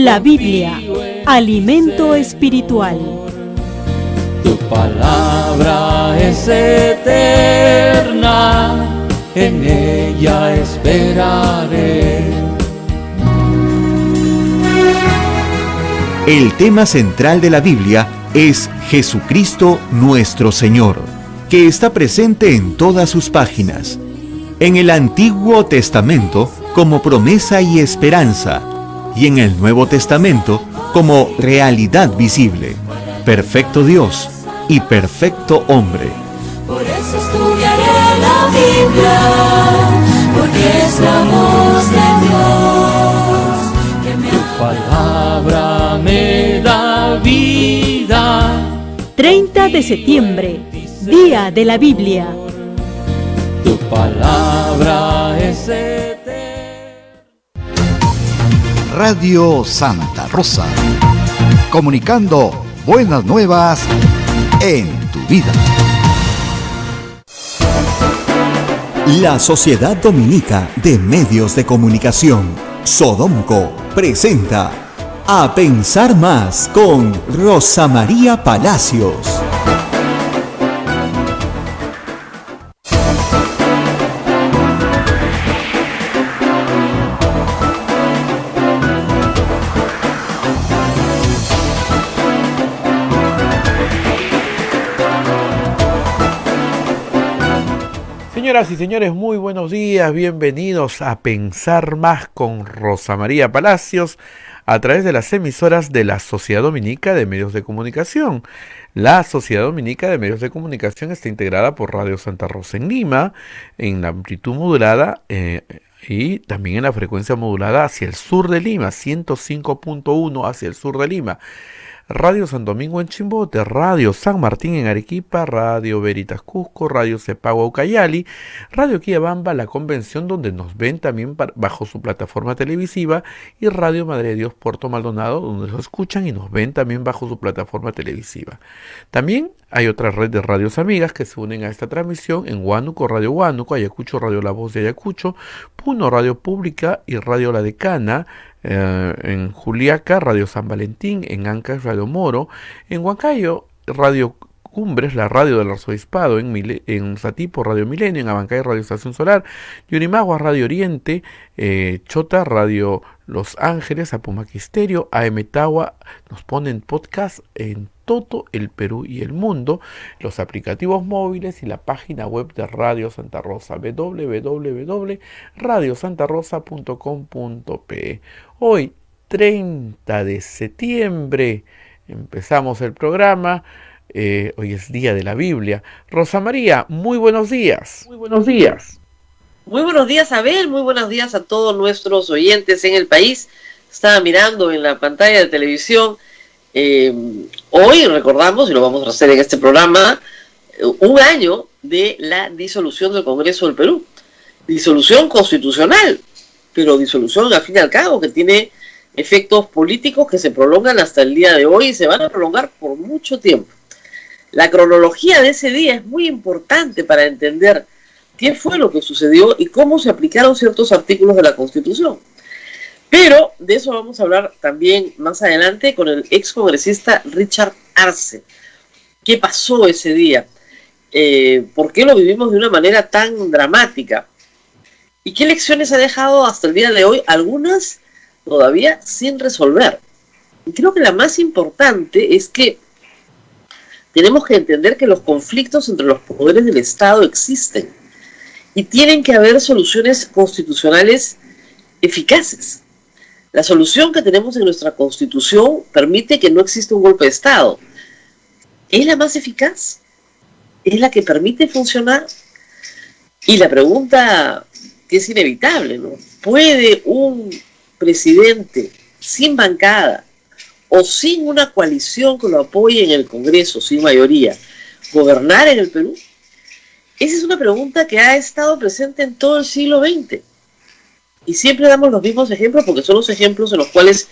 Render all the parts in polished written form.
La Biblia, alimento espiritual. Tu palabra es eterna, en ella esperaré. El tema central de la Biblia es Jesucristo nuestro Señor, que está presente en todas sus páginas. En el Antiguo Testamento como promesa y esperanza, y en el Nuevo Testamento como realidad visible, perfecto Dios y perfecto hombre. Por eso estudiaré la Biblia, porque es la voz de Dios. Tu palabra me da vida. 30 de septiembre, Día de la Biblia. Tu palabra es eterna. Radio Santa Rosa, comunicando buenas nuevas en tu vida. La Sociedad Dominica de Medios de Comunicación, Sodomco, presenta A Pensar Más con Rosa María Palacios. Señoras y señores, muy buenos días, bienvenidos a Pensar Más con Rosa María Palacios a través de las emisoras de la Sociedad Dominica de Medios de Comunicación. La Sociedad Dominica de Medios de Comunicación está integrada por Radio Santa Rosa en Lima, en la amplitud modulada y también en la frecuencia modulada hacia el sur de Lima, 105.1 hacia el sur de Lima. Radio San Domingo en Chimbote, Radio San Martín en Arequipa, Radio Veritas Cusco, Radio Cepagua Ucayali, Radio Quillabamba, La Convención, donde nos ven también bajo su plataforma televisiva, y Radio Madre de Dios Puerto Maldonado, donde nos escuchan y nos ven también bajo su plataforma televisiva. También hay otra red de radios amigas que se unen a esta transmisión en Huánuco, Radio Huánuco, Ayacucho, Radio La Voz de Ayacucho, Puno, Radio Pública y Radio La Decana, en Juliaca, Radio San Valentín, en Ancash, Radio Moro, en Huancayo, Radio Cumbres, la radio del arzobispado, en Satipo, Radio Milenio, en Abancay, Radio Estación Solar, Yurimagua, Radio Oriente, Chota, Radio Los Ángeles, Apumaquisterio, AM Tagua, nos ponen podcast en todo el Perú y el mundo, los aplicativos móviles y la página web de Radio Santa Rosa, www.radiosantarosa.com.pe. Hoy, 30 de septiembre, empezamos el programa. Hoy es Día de la Biblia. Rosa María, muy buenos días. Muy buenos días. Muy buenos días, Abel. Muy buenos días a todos nuestros oyentes en el país. Estaba mirando en la pantalla de televisión. Hoy recordamos, y lo vamos a hacer en este programa, un año de la disolución del Congreso del Perú. Disolución constitucional, pero disolución al fin y al cabo que tiene efectos políticos que se prolongan hasta el día de hoy y se van a prolongar por mucho tiempo. La cronología de ese día es muy importante para entender qué fue lo que sucedió y cómo se aplicaron ciertos artículos de la Constitución. Pero de eso vamos a hablar también más adelante con el excongresista Richard Arce. ¿Qué pasó ese día? ¿Por qué lo vivimos de una manera tan dramática? ¿Y qué lecciones ha dejado hasta el día de hoy? Algunas todavía sin resolver. Y creo que la más importante es que tenemos que entender que los conflictos entre los poderes del Estado existen y tienen que haber soluciones constitucionales eficaces. La solución que tenemos en nuestra Constitución permite que no exista un golpe de Estado. ¿Es la más eficaz? ¿Es la que permite funcionar? Y la pregunta que es inevitable, ¿no? ¿Puede un presidente sin bancada o sin una coalición que lo apoye en el Congreso, sin mayoría, gobernar en el Perú? Esa es una pregunta que ha estado presente en todo el siglo XX. Y siempre damos los mismos ejemplos porque son los ejemplos en los cuales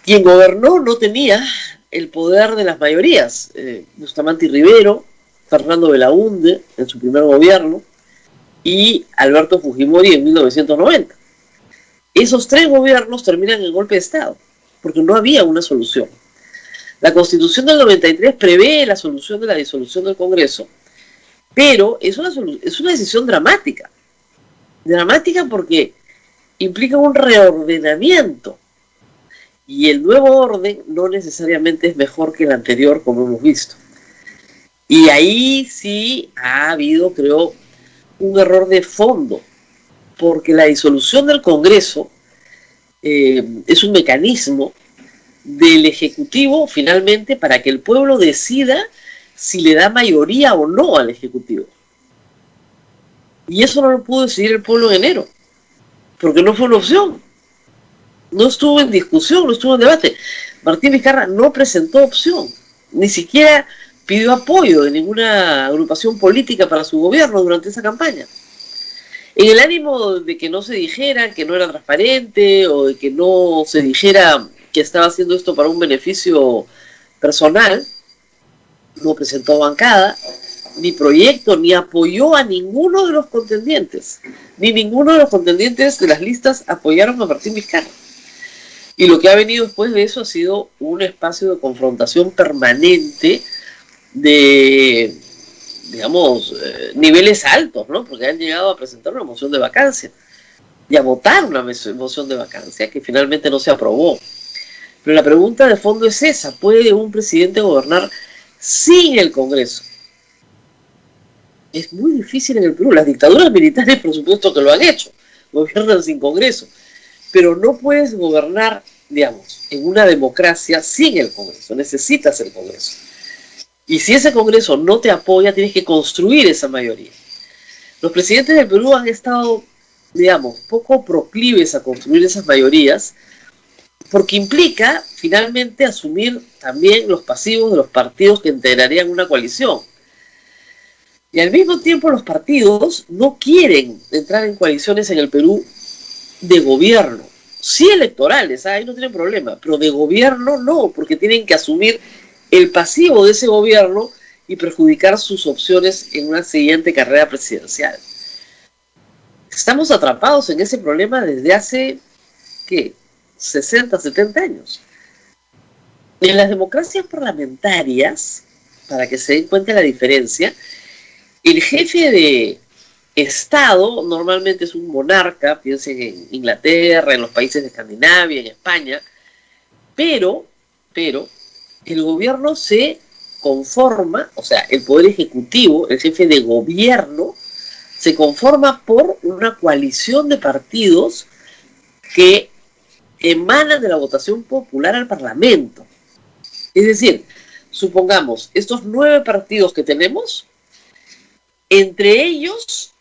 quien gobernó no tenía el poder de las mayorías. Bustamante Rivero, Fernando Belaúnde en su primer gobierno y Alberto Fujimori en 1990. Esos tres gobiernos terminan en golpe de Estado. porque no había una solución. La Constitución del 93 prevé la solución de la disolución del Congreso, pero es una decisión dramática. Dramática porque implica un reordenamiento. Y el nuevo orden no necesariamente es mejor que el anterior, como hemos visto. Y ahí sí ha habido, creo, un error de fondo, porque la disolución del Congreso es un mecanismo del Ejecutivo, finalmente, para que el pueblo decida si le da mayoría o no al Ejecutivo. Y eso no lo pudo decidir el pueblo en enero, porque no fue una opción. No estuvo en discusión, no estuvo en debate. Martín Vizcarra no presentó opción, ni siquiera pidió apoyo de ninguna agrupación política para su gobierno durante esa campaña. En el ánimo de que no se dijera que no era transparente o de que no se dijera que estaba haciendo esto para un beneficio personal, no presentó bancada, ni proyecto, ni apoyó a ninguno de los contendientes. Ni ninguno de los contendientes de las listas apoyaron a Martín Vizcarra. Y lo que ha venido después de eso ha sido un espacio de confrontación permanente de, digamos, niveles altos, ¿no? Porque han llegado a presentar una moción de vacancia y a votar una moción de vacancia que finalmente no se aprobó. Pero la pregunta de fondo es esa: ¿puede un presidente gobernar sin el Congreso? Es muy difícil en el Perú. Las dictaduras militares, por supuesto, que lo han hecho, gobiernan sin Congreso. Pero no puedes gobernar, digamos, en una democracia sin el Congreso. Necesitas el Congreso. Y si ese Congreso no te apoya, tienes que construir esa mayoría. Los presidentes del Perú han estado, digamos, poco proclives a construir esas mayorías, porque implica, finalmente, asumir también los pasivos de los partidos que integrarían una coalición. Y al mismo tiempo los partidos no quieren entrar en coaliciones en el Perú de gobierno, sí electorales, ahí no tienen problema, pero de gobierno no, porque tienen que asumir el pasivo de ese gobierno y perjudicar sus opciones en una siguiente carrera presidencial. Estamos atrapados en ese problema desde hace, ¿qué?, 60, 70 años. En las democracias parlamentarias, para que se den cuenta de la diferencia, el jefe de Estado normalmente es un monarca, piensen en Inglaterra, en los países de Escandinavia, en España, pero el gobierno se conforma, o sea, el poder ejecutivo, el jefe de gobierno, se conforma por una coalición de partidos que emanan de la votación popular al Parlamento. Es decir, supongamos, estos 9 partidos que tenemos, entre ellos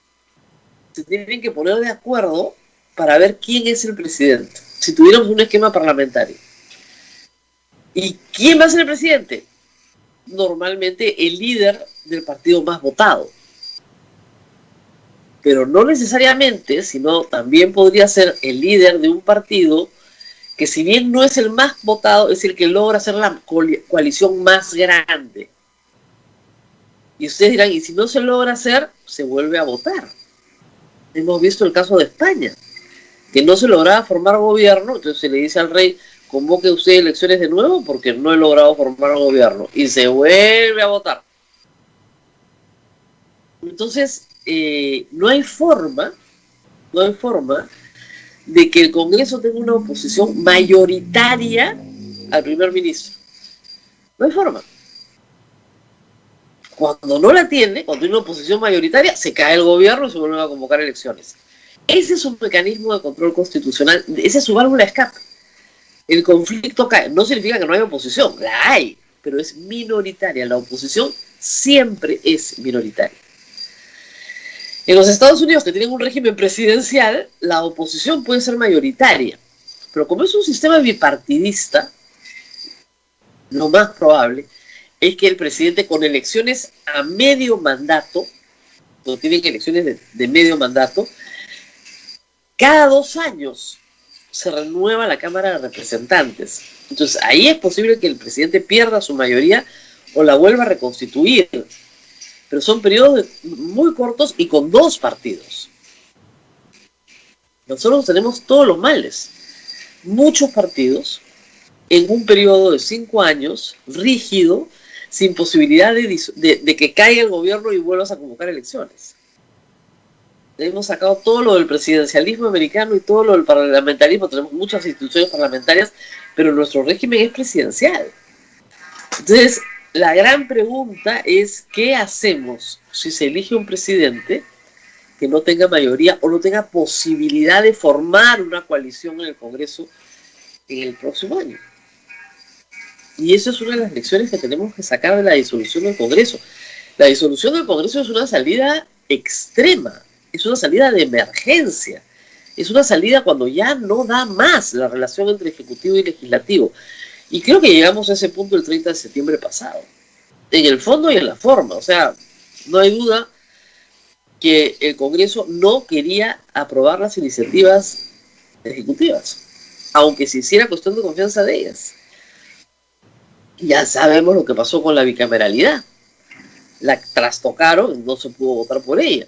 se tienen que poner de acuerdo para ver quién es el presidente, si tuviéramos un esquema parlamentario. ¿Y quién va a ser el presidente? Normalmente el líder del partido más votado. Pero no necesariamente, sino también podría ser el líder de un partido que, si bien no es el más votado, es el que logra hacer la coalición más grande. Y ustedes dirán, ¿y si no se logra hacer, se vuelve a votar? Hemos visto el caso de España, que no se lograba formar gobierno, entonces se le dice al rey: convoque usted elecciones de nuevo porque no he logrado formar gobierno, y se vuelve a votar. Entonces, no hay forma de que el Congreso tenga una oposición mayoritaria al primer ministro. No hay forma. Cuando no la tiene, cuando tiene una oposición mayoritaria, se cae el gobierno y se vuelven a convocar elecciones. Ese es un mecanismo de control constitucional, esa es su válvula de escape. El conflicto cae. No significa que no haya oposición, la hay, pero es minoritaria. La oposición siempre es minoritaria. En los Estados Unidos, que tienen un régimen presidencial, la oposición puede ser mayoritaria. Pero como es un sistema bipartidista, lo más probable es que el presidente, con elecciones a medio mandato, no tienen elecciones de medio mandato, cada 2 años se renueva la Cámara de Representantes. Entonces ahí es posible que el presidente pierda su mayoría o la vuelva a reconstituir. Pero son periodos muy cortos y con 2 partidos. Nosotros tenemos todos los males. Muchos partidos, en un periodo de 5 años, rígido, sin posibilidad de que caiga el gobierno y vuelvas a convocar elecciones. Hemos sacado todo lo del presidencialismo americano y todo lo del parlamentarismo. Tenemos muchas instituciones parlamentarias, pero nuestro régimen es presidencial. Entonces, la gran pregunta es, ¿qué hacemos si se elige un presidente que no tenga mayoría o no tenga posibilidad de formar una coalición en el Congreso en el próximo año? Y eso es una de las lecciones que tenemos que sacar de la disolución del Congreso. La disolución del Congreso es una salida extrema, es una salida de emergencia, es una salida cuando ya no da más la relación entre Ejecutivo y Legislativo. Y creo que llegamos a ese punto el 30 de septiembre pasado, en el fondo y en la forma. O sea, no hay duda que el Congreso no quería aprobar las iniciativas ejecutivas, aunque se hiciera cuestión de confianza de ellas. Ya sabemos lo que pasó con la bicameralidad. La trastocaron, no se pudo votar por ella.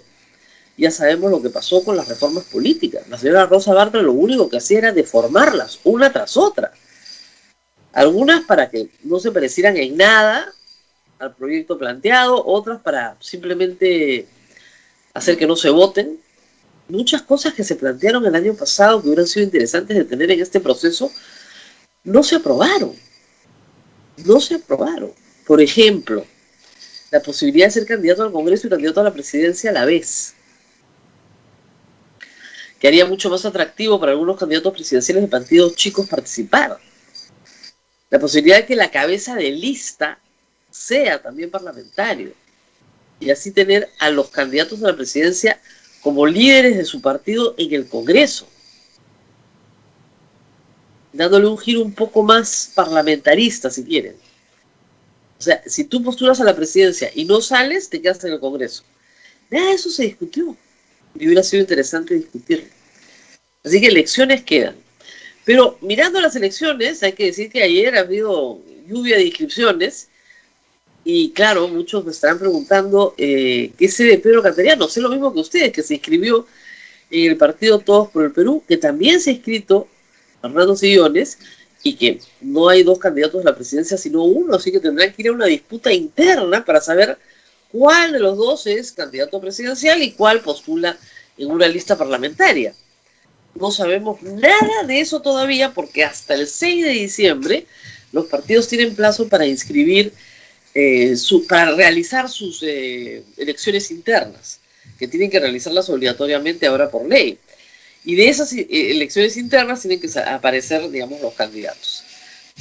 Ya sabemos lo que pasó con las reformas políticas. La señora Rosa Bartra lo único que hacía era deformarlas, una tras otra. Algunas para que no se parecieran en nada al proyecto planteado, otras para simplemente hacer que no se voten. Muchas cosas que se plantearon el año pasado que hubieran sido interesantes de tener en este proceso, no se aprobaron. No se aprobaron. Por ejemplo, la posibilidad de ser candidato al Congreso y candidato a la presidencia a la vez, que haría mucho más atractivo para algunos candidatos presidenciales de partidos chicos participar. La posibilidad de que la cabeza de lista sea también parlamentario, y así tener a los candidatos a la presidencia como líderes de su partido en el Congreso, dándole un giro un poco más parlamentarista, si quieren. O sea, si tú postulas a la presidencia y no sales, te quedas en el Congreso. Nada de eso se discutió, y hubiera sido interesante discutirlo. Así que elecciones quedan. Pero mirando las elecciones, hay que decir que ayer ha habido lluvia de inscripciones, y claro, muchos me estarán preguntando qué sé de Pedro Cateriano. Sé lo mismo que ustedes, que se inscribió en el partido Todos por el Perú, que también se ha inscrito Fernando Sillones, y que no hay dos candidatos a la presidencia sino uno, así que tendrán que ir a una disputa interna para saber cuál de los dos es candidato presidencial y cuál postula en una lista parlamentaria. No sabemos nada de eso todavía, porque hasta el 6 de diciembre los partidos tienen plazo para inscribir, para realizar sus elecciones internas, que tienen que realizarlas obligatoriamente ahora por ley. Y de esas elecciones internas tienen que aparecer, digamos, los candidatos.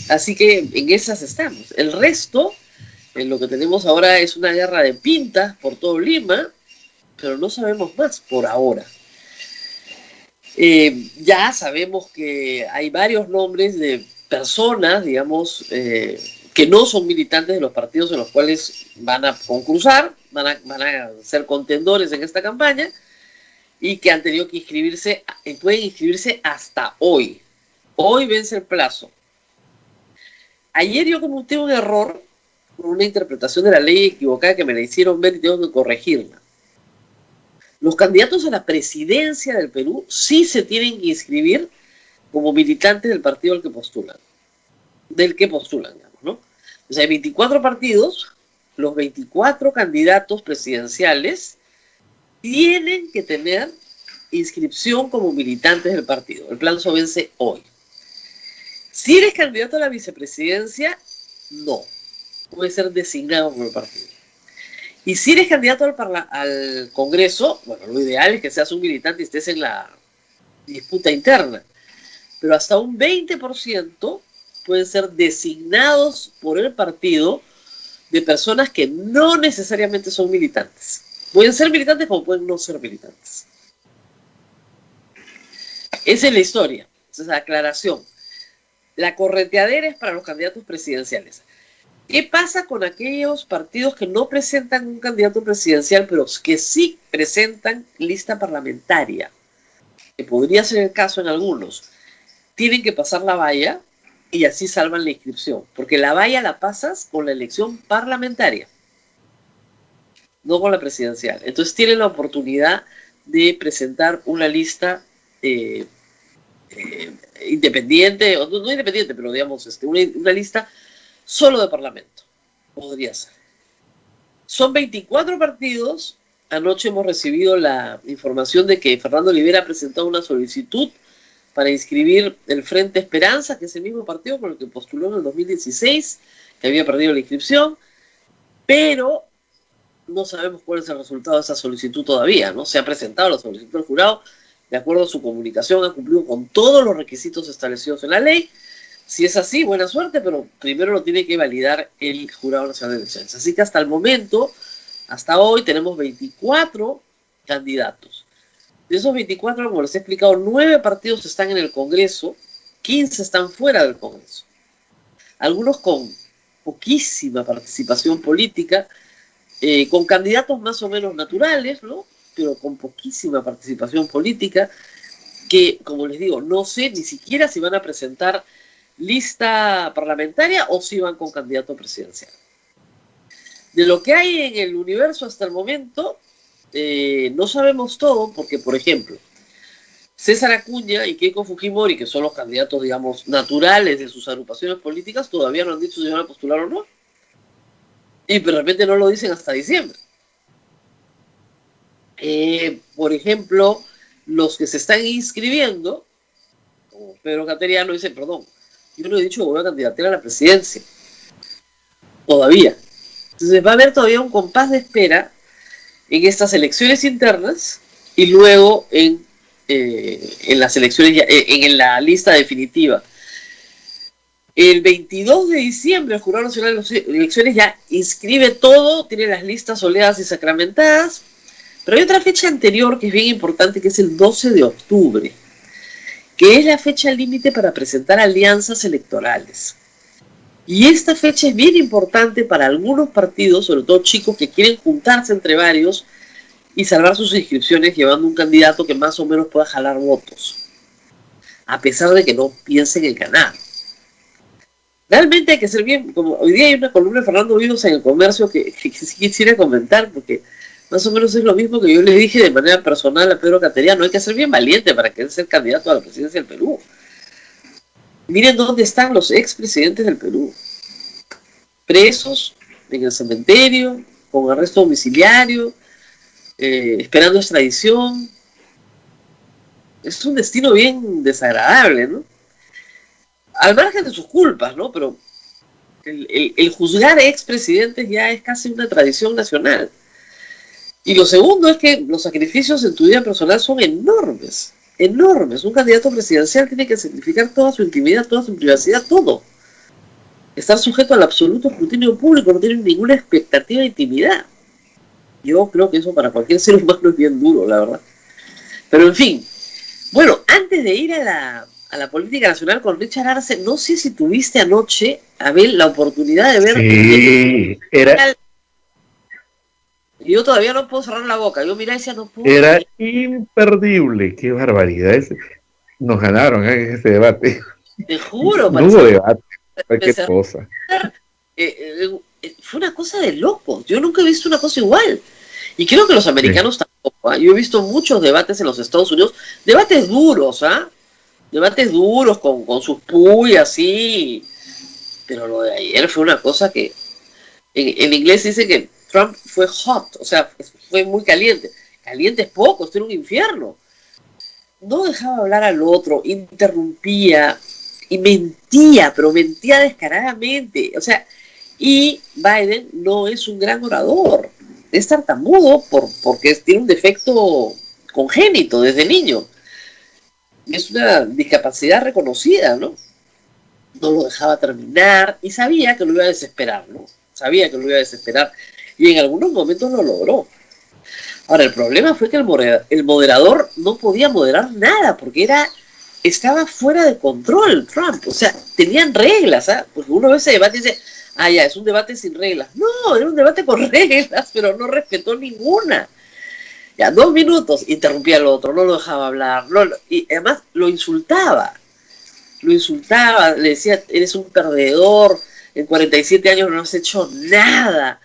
Así que en esas estamos. El resto, lo que tenemos ahora es una guerra de pintas por todo Lima, pero no sabemos más por ahora. Ya sabemos que hay varios nombres de personas, digamos, que no son militantes de los partidos en los cuales van a concursar, van a ser contendores en esta campaña, y que han tenido que inscribirse, pueden inscribirse hasta hoy. Hoy vence el plazo. Ayer yo cometí un error con una interpretación de la ley equivocada que me la hicieron ver y tengo que corregirla. Los candidatos a la presidencia del Perú sí se tienen que inscribir como militantes del partido al que postulan. Del que postulan, digamos, ¿no? O sea, hay 24 partidos, los 24 candidatos presidenciales tienen que tener inscripción como militantes del partido. El plazo vence hoy. Si eres candidato a la vicepresidencia, no. Puede ser designado por el partido. Y si eres candidato al Congreso, bueno, lo ideal es que seas un militante y estés en la disputa interna. Pero hasta un 20% pueden ser designados por el partido de personas que no necesariamente son militantes. Pueden ser militantes como pueden no ser militantes. Esa es la historia. Esa es la aclaración. La correteadera es para los candidatos presidenciales. ¿Qué pasa con aquellos partidos que no presentan un candidato presidencial, pero que sí presentan lista parlamentaria? Que podría ser el caso en algunos. Tienen que pasar la valla y así salvan la inscripción. Porque la valla la pasas con la elección parlamentaria, no con la presidencial. Entonces tienen la oportunidad de presentar una lista independiente, o no independiente, pero digamos, una lista solo de Parlamento. Podría ser. Son 24 partidos. Anoche hemos recibido la información de que Fernando Olivera ha presentado una solicitud para inscribir el Frente Esperanza, que es el mismo partido por el que postuló en el 2016, que había perdido la inscripción, pero no sabemos cuál es el resultado de esa solicitud todavía, ¿no? Se ha presentado la solicitud al jurado, de acuerdo a su comunicación, ha cumplido con todos los requisitos establecidos en la ley. Si es así, buena suerte, pero primero lo tiene que validar el Jurado Nacional de Elecciones. Así que hasta el momento, hasta hoy, tenemos 24 candidatos. De esos 24, como les he explicado, 9 partidos están en el Congreso, 15 están fuera del Congreso. Algunos con poquísima participación política, con candidatos más o menos naturales, ¿no? Pero con poquísima participación política, que, como les digo, no sé ni siquiera si van a presentar lista parlamentaria o si van con candidato presidencial. De lo que hay en el universo hasta el momento, no sabemos todo, porque, por ejemplo, César Acuña y Keiko Fujimori, que son los candidatos, digamos, naturales de sus agrupaciones políticas, todavía no han dicho si van a postular o no. Y de repente no lo dicen hasta diciembre. Por ejemplo, los que se están inscribiendo, como Pedro Cateriano, dice, perdón, yo no he dicho que voy a candidatear a la presidencia. Todavía. Entonces va a haber todavía un compás de espera en estas elecciones internas y luego en las elecciones, en la lista definitiva. El 22 de diciembre el Jurado Nacional de Elecciones ya inscribe todo, tiene las listas soleadas y sacramentadas, pero hay otra fecha anterior que es bien importante, que es el 12 de octubre, que es la fecha límite para presentar alianzas electorales. Y esta fecha es bien importante para algunos partidos, sobre todo chicos que quieren juntarse entre varios y salvar sus inscripciones llevando un candidato que más o menos pueda jalar votos, a pesar de que no piensen en ganar. Realmente hay que ser bien, como hoy día hay una columna de Fernando Vivos en El Comercio que sí quisiera comentar, porque más o menos es lo mismo que yo le dije de manera personal a Pedro Cateriano: hay que ser bien valiente para querer ser candidato a la presidencia del Perú. Miren dónde están los expresidentes del Perú. Presos en el cementerio, con arresto domiciliario, esperando extradición. Es un destino bien desagradable, ¿no? Al margen de sus culpas, ¿no? Pero el juzgar a expresidentes ya es casi una tradición nacional. Y lo segundo es que los sacrificios en tu vida personal son enormes, enormes. Un candidato presidencial tiene que sacrificar toda su intimidad, toda su privacidad, todo. Estar sujeto al absoluto escrutinio público, no tiene ninguna expectativa de intimidad. Yo creo que eso para cualquier ser humano es bien duro, la verdad. Pero en fin, bueno, antes de ir a la política nacional con Richard Arce, no sé si tuviste anoche, Abel, la oportunidad de ver... Sí, era... Yo todavía no puedo cerrar la boca, yo mirá y decía, no puedo... Era imperdible, qué barbaridad. Nos ganaron en ese debate. Te juro, no hubo debate, cualquier cosa. Fue una cosa de locos, yo nunca he visto una cosa igual. Y creo que los americanos tampoco, ¿eh? Yo he visto muchos debates en los Estados Unidos, debates duros, ¿ah? Debates duros con sus pullas, sí. Pero lo de ayer fue una cosa que en inglés dice que Trump fue hot, o sea, fue muy caliente. Caliente es poco, esto era un infierno. No dejaba hablar al otro, interrumpía y mentía, pero mentía descaradamente. O sea, y Biden no es un gran orador, es tartamudo porque tiene un defecto congénito desde niño. Es una discapacidad reconocida, ¿no? No lo dejaba terminar y sabía que lo iba a desesperar, ¿no? Sabía que lo iba a desesperar y en algunos momentos lo logró. Ahora, el problema fue que el moderador no podía moderar nada porque estaba fuera de control Trump. O sea, tenían reglas, ¿ah? Porque uno ve ese debate y dice, ah, ya, es un debate sin reglas. No, era un debate con reglas, pero no respetó ninguna. Ya, 2 minutos, interrumpía al otro, no lo dejaba hablar, y además lo insultaba, le decía, eres un perdedor, en 47 años no has hecho nada.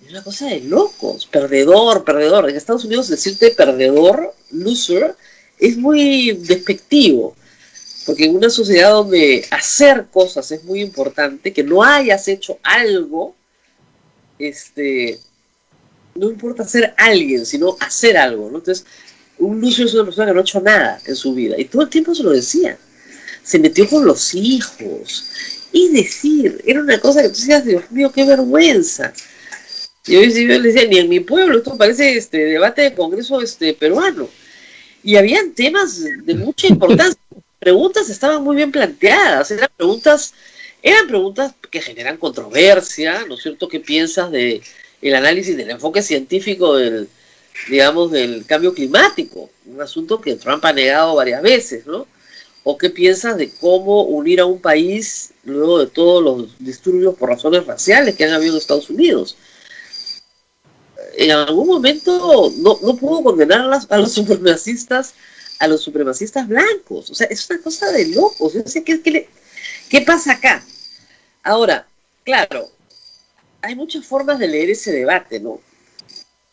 Es una cosa de locos, perdedor. En Estados Unidos decirte perdedor, loser, es muy despectivo. Porque en una sociedad donde hacer cosas es muy importante, que no hayas hecho algo, no importa ser alguien, sino hacer algo, ¿no? Entonces, un Lucio es una persona que no ha hecho nada en su vida, y todo el tiempo se lo decía. Se metió con los hijos. Es decir, era una cosa que tú decías, Dios mío, qué vergüenza. Y yo le decía, ni en mi pueblo, esto parece debate de congreso peruano. Y habían temas de mucha importancia. Preguntas estaban muy bien planteadas, eran preguntas que generan controversia, ¿no es cierto? ¿Qué piensas de el análisis del enfoque científico del cambio climático? Un asunto que Trump ha negado varias veces, ¿no? ¿O qué piensas de cómo unir a un país luego de todos los disturbios por razones raciales que han habido en Estados Unidos? En algún momento no pudo condenar a los supremacistas blancos. O sea, es una cosa de locos. Yo sé ¿qué pasa acá? Ahora, claro, hay muchas formas de leer ese debate, ¿no?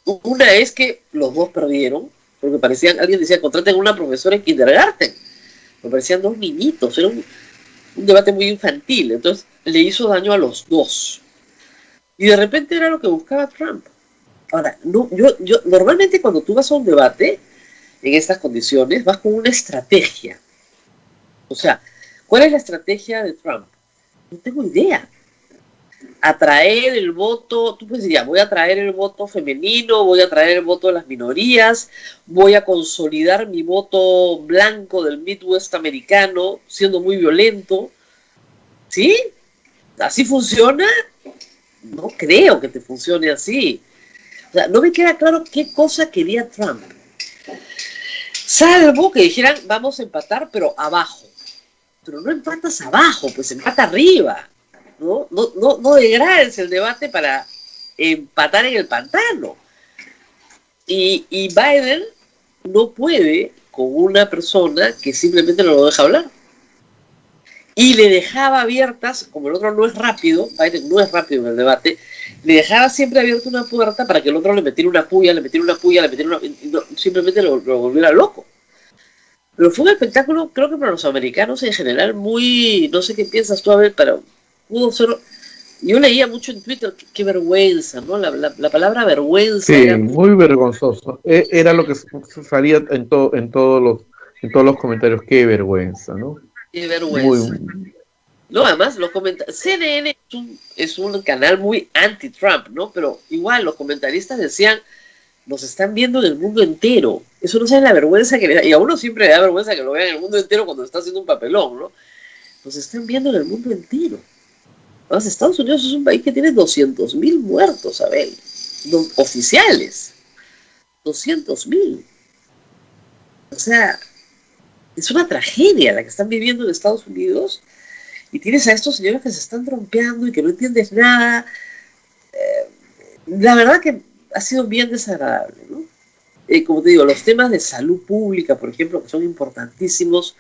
Una es que los dos perdieron, porque alguien decía, contraten a una profesora en kindergarten. Me parecían dos niñitos, era un debate muy infantil, entonces le hizo daño a los dos. Y de repente era lo que buscaba Trump. Ahora, yo normalmente cuando tú vas a un debate en estas condiciones, vas con una estrategia. O sea, ¿cuál es la estrategia de Trump? No tengo idea. Atraer el voto, tú puedes decir, ya, voy a atraer el voto femenino, voy a atraer el voto de las minorías, voy a consolidar mi voto blanco del Midwest americano, siendo muy violento. ¿Sí? ¿Así funciona? No creo que te funcione así. O sea, no me queda claro qué cosa quería Trump. Salvo que dijeran, vamos a empatar, pero abajo. Pero no empatas abajo, pues empata arriba. No degrades el debate para empatar en el pantano. Y Biden no puede con una persona que simplemente no lo deja hablar. Y le dejaba abiertas, como el otro no es rápido, Biden no es rápido en el debate, le dejaba siempre abierta una puerta para que el otro le metiera una puya, y simplemente lo volviera loco. Pero fue un espectáculo, creo que para los americanos en general, muy, no sé qué piensas tú, a ver, pero pudo ser. Yo leía mucho en Twitter, qué vergüenza, ¿no? La palabra vergüenza. Sí, era muy vergonzoso. Era lo que salía en todos los comentarios, qué vergüenza, ¿no? Qué vergüenza. No, además, CNN es un canal muy anti-Trump, ¿no? Pero igual, los comentaristas decían, nos están viendo en el mundo entero. Eso no sabe la vergüenza que le da. Y a uno siempre le da vergüenza que lo vean en el mundo entero cuando está haciendo un papelón, ¿no? Nos están viendo en el mundo entero. Además, Estados Unidos es un país que tiene 200.000 muertos, Abel. Oficiales. 200.000. O sea, es una tragedia la que están viviendo en Estados Unidos. Y tienes a estos señores que se están trompeando y que no entiendes nada. La verdad que ha sido bien desagradable, ¿no? Como te digo, los temas de salud pública, por ejemplo, que son importantísimos,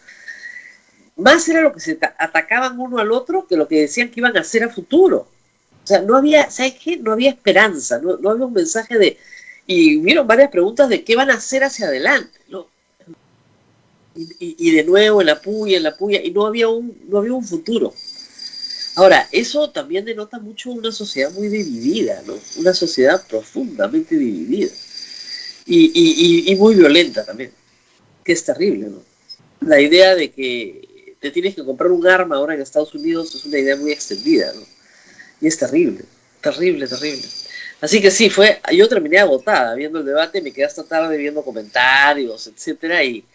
más era lo que se atacaban uno al otro que lo que decían que iban a hacer a futuro. O sea, no había, ¿sabes qué? No había esperanza, no había un mensaje de... Y vieron varias preguntas de qué van a hacer hacia adelante, ¿no? Y de nuevo en la puya, y no había un futuro. Ahora, eso también denota mucho una sociedad muy dividida, ¿no? Una sociedad profundamente dividida. Y muy violenta también, que es terrible, ¿no? La idea de que te tienes que comprar un arma ahora en Estados Unidos es una idea muy extendida, ¿no? Y es terrible, terrible, terrible. Así que sí, yo terminé agotada viendo el debate, me quedé hasta tarde viendo comentarios, etcétera, y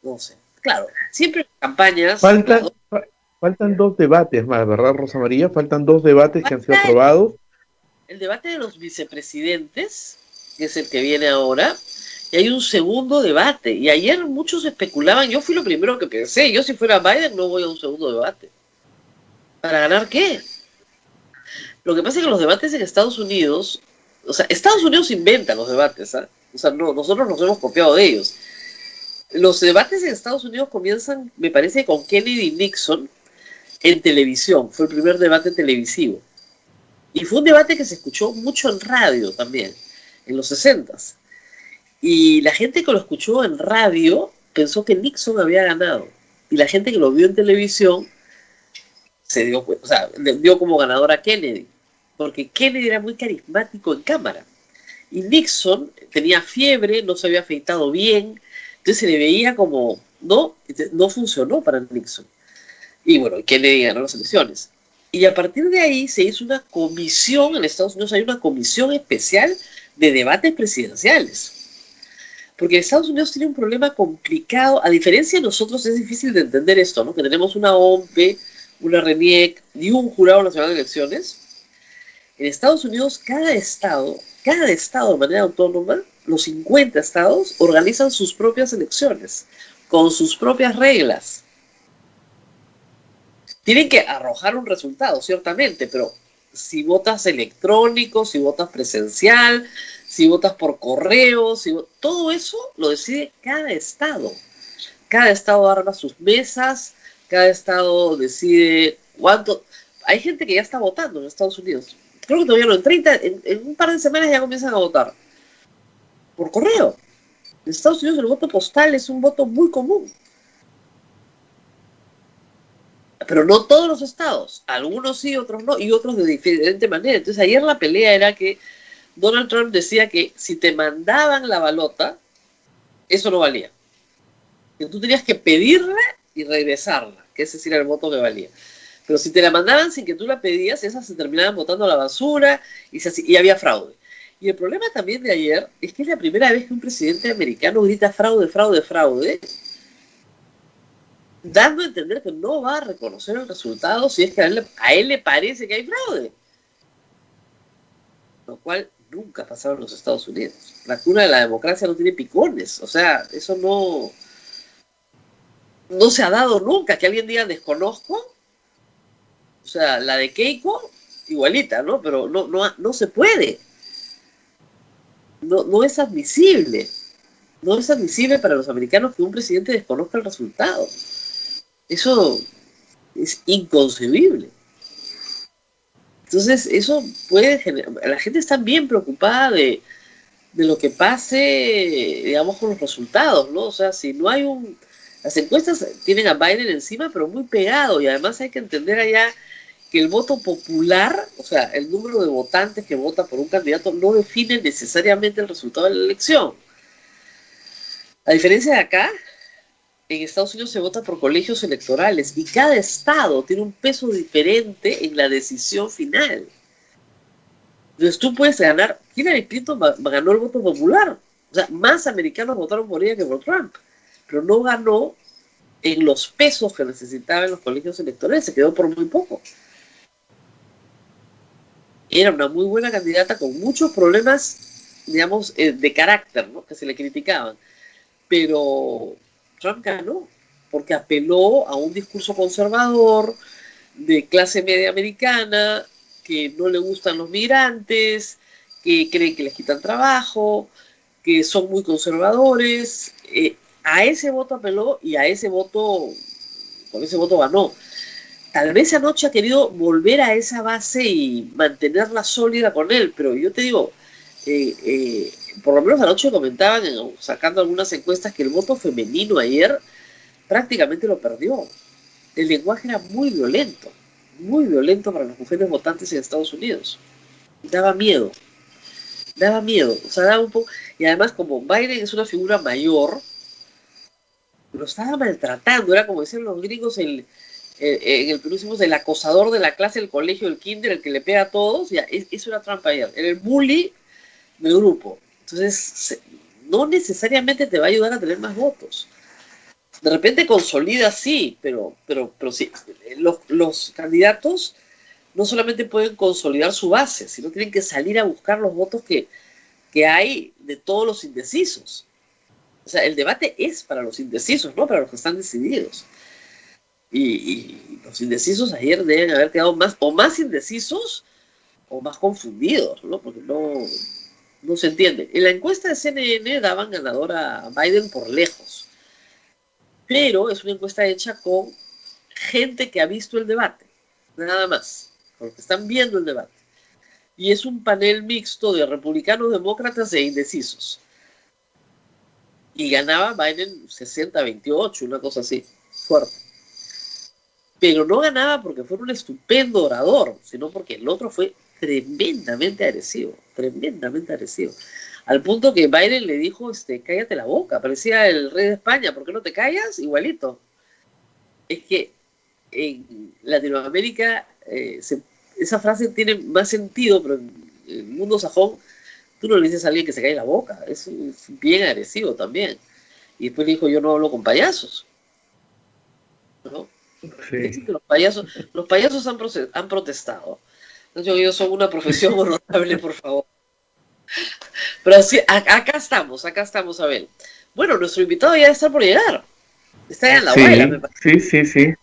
no sé. Claro, siempre en campañas... Faltan 2 debates más, ¿verdad, Rosa María? Faltan 2 debates que han sido aprobados. El debate de los vicepresidentes, que es el que viene ahora, y hay un segundo debate. Y ayer muchos especulaban, yo fui lo primero que pensé, yo si fuera Biden no voy a un segundo debate. ¿Para ganar qué? Lo que pasa es que los debates en Estados Unidos, o sea, Estados Unidos inventa los debates, ¿ah? O sea, no, nosotros nos hemos copiado de ellos. Los debates en Estados Unidos comienzan, me parece, con Kennedy y Nixon en televisión. Fue el primer debate televisivo. Y fue un debate que se escuchó mucho en radio también, en los 60s. Y la gente que lo escuchó en radio pensó que Nixon había ganado. Y la gente que lo vio en televisión se dio cuenta, o sea, le dio como ganador a Kennedy, porque Kennedy era muy carismático en cámara. Y Nixon tenía fiebre, no se había afeitado bien, entonces se le veía como, no funcionó para Nixon. Y bueno, Kennedy ganó las elecciones. Y a partir de ahí se hizo una comisión, en Estados Unidos hay una comisión especial de debates presidenciales. Porque Estados Unidos tiene un problema complicado, a diferencia de nosotros es difícil de entender esto, ¿no? Que tenemos una OMP, una RENIEC y un Jurado Nacional de Elecciones. En Estados Unidos cada estado de manera autónoma, los 50 estados, organizan sus propias elecciones, con sus propias reglas. Tienen que arrojar un resultado, ciertamente, pero si votas electrónico, si votas presencial, si votas por correo, todo eso lo decide cada estado. Cada estado arma sus mesas, cada estado decide cuánto. Hay gente que ya está votando en Estados Unidos. Creo que todavía no, en un par de semanas ya comienzan a votar por correo. En Estados Unidos el voto postal es un voto muy común. Pero no todos los estados, algunos sí, otros no, y otros de diferente manera. Entonces ayer la pelea era que Donald Trump decía que si te mandaban la balota, eso no valía. Que tú tenías que pedirla y regresarla, que ese sí era el voto que valía. Pero si te la mandaban sin que tú la pedías, esas se terminaban botando a la basura y había fraude. Y el problema también de ayer es que es la primera vez que un presidente americano grita fraude, fraude, fraude, dando a entender que no va a reconocer el resultado si es que a él le parece que hay fraude. Lo cual nunca ha pasado en los Estados Unidos. La cuna de la democracia no tiene picones. O sea, eso no se ha dado nunca. Que alguien diga desconozco. O sea, la de Keiko, igualita, ¿no? Pero no se puede. No es admisible. No es admisible para los americanos que un presidente desconozca el resultado. Eso es inconcebible. Entonces, eso puede generar... La gente está bien preocupada de lo que pase, digamos, con los resultados, ¿no? O sea, si no hay Las encuestas tienen a Biden encima, pero muy pegado, y además hay que entender allá que el voto popular, o sea, el número de votantes que vota por un candidato no define necesariamente el resultado de la elección. A diferencia de acá, en Estados Unidos se vota por colegios electorales y cada estado tiene un peso diferente en la decisión final. Entonces tú puedes ganar. Hillary Clinton ganó el voto popular. O sea, más americanos votaron por ella que por Trump. Pero no ganó en los pesos que necesitaba en los colegios electorales. Se quedó por muy poco. Era una muy buena candidata con muchos problemas, digamos, de carácter, ¿no? Que se le criticaban. Pero Trump ganó porque apeló a un discurso conservador de clase media americana, que no le gustan los migrantes, que creen que les quitan trabajo, que son muy conservadores. A ese voto apeló y con ese voto ganó. Tal vez anoche ha querido volver a esa base y mantenerla sólida con él, pero yo te digo, por lo menos anoche comentaban, sacando algunas encuestas, que el voto femenino ayer prácticamente lo perdió. El lenguaje era muy violento para las mujeres votantes en Estados Unidos. Daba miedo, o sea, daba un poco. Y además, como Biden es una figura mayor, lo estaba maltratando. Era como decían los gringos en el Perú, decimos el acosador de la clase, el colegio, el kinder, el que le pega a todos. Ya, eso era Trump ayer. Era el bully del grupo. Entonces, no necesariamente te va a ayudar a tener más votos. De repente consolida, sí, pero sí. Los candidatos no solamente pueden consolidar su base, sino tienen que salir a buscar los votos que hay de todos los indecisos. O sea, el debate es para los indecisos, no para los que están decididos. Y los indecisos ayer deben haber quedado más indecisos o más confundidos, ¿no? Porque no se entiende. En la encuesta de CNN daban ganador a Biden por lejos. Pero es una encuesta hecha con gente que ha visto el debate. Nada más. Porque están viendo el debate. Y es un panel mixto de republicanos, demócratas e indecisos. Y ganaba Biden 60-28, una cosa así. fuerte. Pero no ganaba porque fue un estupendo orador, sino porque el otro fue tremendamente agresivo. Al punto que Biden le dijo, cállate la boca, parecía el rey de España, ¿por qué no te callas? Igualito. Es que en Latinoamérica esa frase tiene más sentido, pero en el mundo sajón tú no le dices a alguien que se calle la boca, es bien agresivo también. Y después dijo, yo no hablo con payasos, ¿no? Sí. Dicen que los payasos han protestado. Entonces, ellos son una profesión honorable, por favor. Pero sí, acá estamos, Abel. Bueno, nuestro invitado ya está por llegar. Está ya en la abuela, me parece. Sí.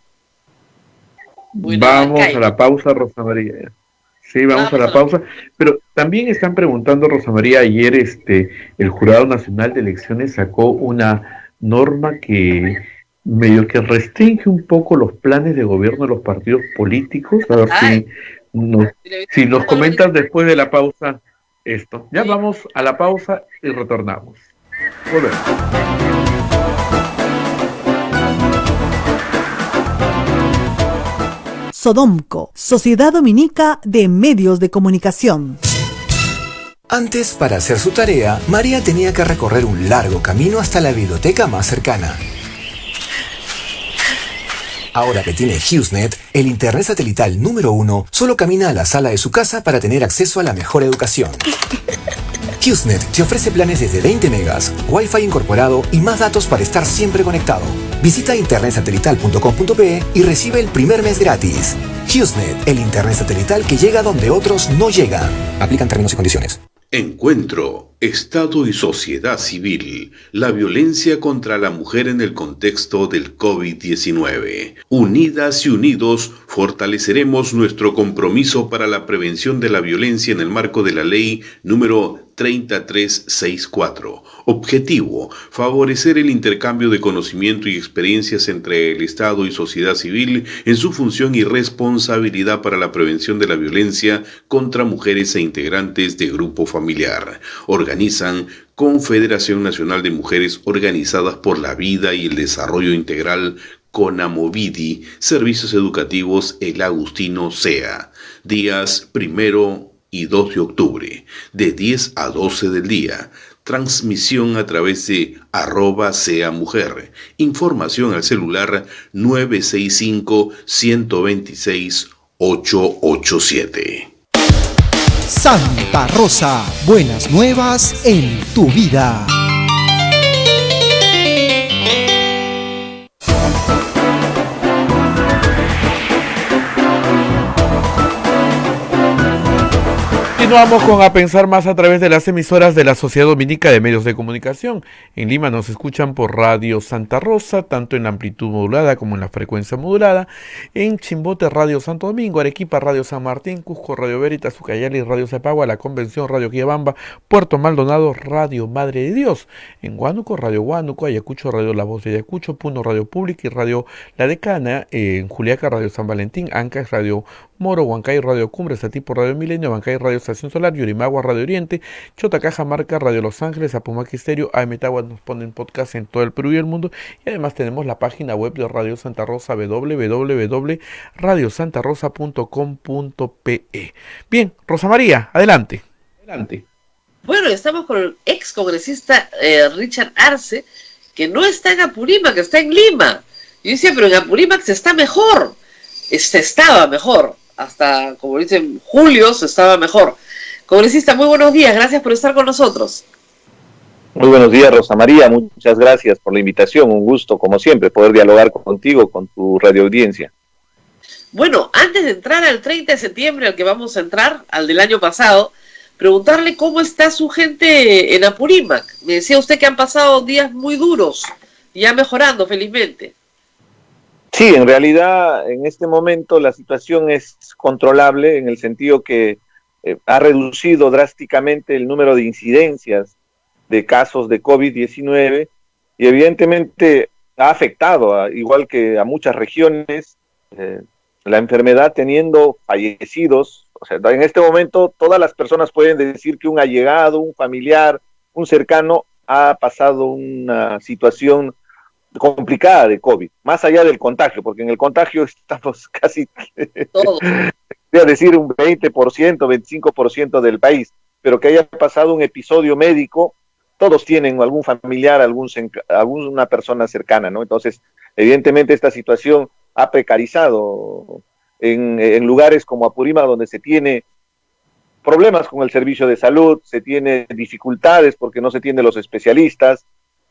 Bueno, vamos a la pausa, Rosa María. Sí, vamos a la pausa. Pero también están preguntando, Rosa María, ayer el Jurado Nacional de Elecciones sacó una norma que medio que restringe un poco los planes de gobierno de los partidos políticos. A ver si nos comentas después de la pausa esto. Ya vamos a la pausa y retornamos. Volvemos. Sodomco, Sociedad Dominica de Medios de Comunicación. Antes, para hacer su tarea, María tenía que recorrer un largo camino hasta la biblioteca más cercana. Ahora que tiene HughesNet, el internet satelital número 1, solo camina a la sala de su casa para tener acceso a la mejor educación. HughesNet te ofrece planes desde 20 megas, Wi-Fi incorporado y más datos para estar siempre conectado. Visita internetsatelital.com.pe y recibe el primer mes gratis. HughesNet, el internet satelital que llega donde otros no llegan. Aplican términos y condiciones. Encuentro, Estado y sociedad civil, la violencia contra la mujer en el contexto del COVID-19. Unidas y unidos, fortaleceremos nuestro compromiso para la prevención de la violencia en el marco de la ley número 3364. Objetivo: favorecer el intercambio de conocimiento y experiencias entre el Estado y sociedad civil en su función y responsabilidad para la prevención de la violencia contra mujeres e integrantes de grupo familiar. Organizan Confederación Nacional de Mujeres Organizadas por la Vida y el Desarrollo Integral, CONAMOVIDI, Servicios Educativos El Agustino SEA. Días 1 y 2 de octubre, de 10 a 12 del día. Transmisión a través de @seamujer. Información al celular 965-126-887. Santa Rosa, buenas nuevas en tu vida. Continuamos con A Pensar Más a través de las emisoras de la Sociedad Dominica de Medios de Comunicación. En Lima nos escuchan por Radio Santa Rosa, tanto en la amplitud modulada como en la frecuencia modulada. En Chimbote, Radio Santo Domingo. Arequipa, Radio San Martín. Cusco, Radio Veritas. Ucayali, Radio Cepagua. La Convención, Radio Quillabamba. Puerto Maldonado, Radio Madre de Dios. En Huánuco, Radio Huánuco. Ayacucho, Radio La Voz de Ayacucho. Puno, Radio Pública y Radio La Decana. En Juliaca, Radio San Valentín. Ancash, Radio Moro. Huancay, Radio Cumbres. Satipo, Radio Milenio. Bancay, Radio Estación Solar. Yurimagua, Radio Oriente. Chota, Cajamarca, Radio Los Ángeles. Apumaque Estéreo. AM Tagua nos ponen podcast en todo el Perú y el mundo. Y además tenemos la página web de Radio Santa Rosa, www.radiosantarosa.com.pe. Bien, Rosa María, adelante. Bueno, estamos con el ex congresista Richard Arce, que no está en Apurímac, que está en Lima. Yo decía, pero en Apurímac se está mejor. Se estaba mejor. Hasta, como dicen, julio se estaba mejor. Congresista, muy buenos días. Gracias por estar con nosotros. Muy buenos días, Rosa María. Muchas gracias por la invitación. Un gusto, como siempre, poder dialogar contigo, con tu radio audiencia. Bueno, antes de entrar al 30 de septiembre, al que vamos a entrar, al del año pasado, preguntarle cómo está su gente en Apurímac. Me decía usted que han pasado días muy duros, ya mejorando, felizmente. Sí, en realidad, en este momento la situación es controlable en el sentido que ha reducido drásticamente el número de incidencias de casos de COVID-19 y evidentemente ha afectado, igual que a muchas regiones, la enfermedad teniendo fallecidos. O sea, en este momento todas las personas pueden decir que un allegado, un familiar, un cercano ha pasado una situación complicada de COVID, más allá del contagio, porque en el contagio estamos casi, Todo. voy a decir un 20%, 25% del país, pero que haya pasado un episodio médico, todos tienen algún familiar, alguna persona cercana, ¿no? Entonces, evidentemente esta situación ha precarizado en lugares como Apurímac, donde se tiene problemas con el servicio de salud, se tiene dificultades porque no se tienen los especialistas,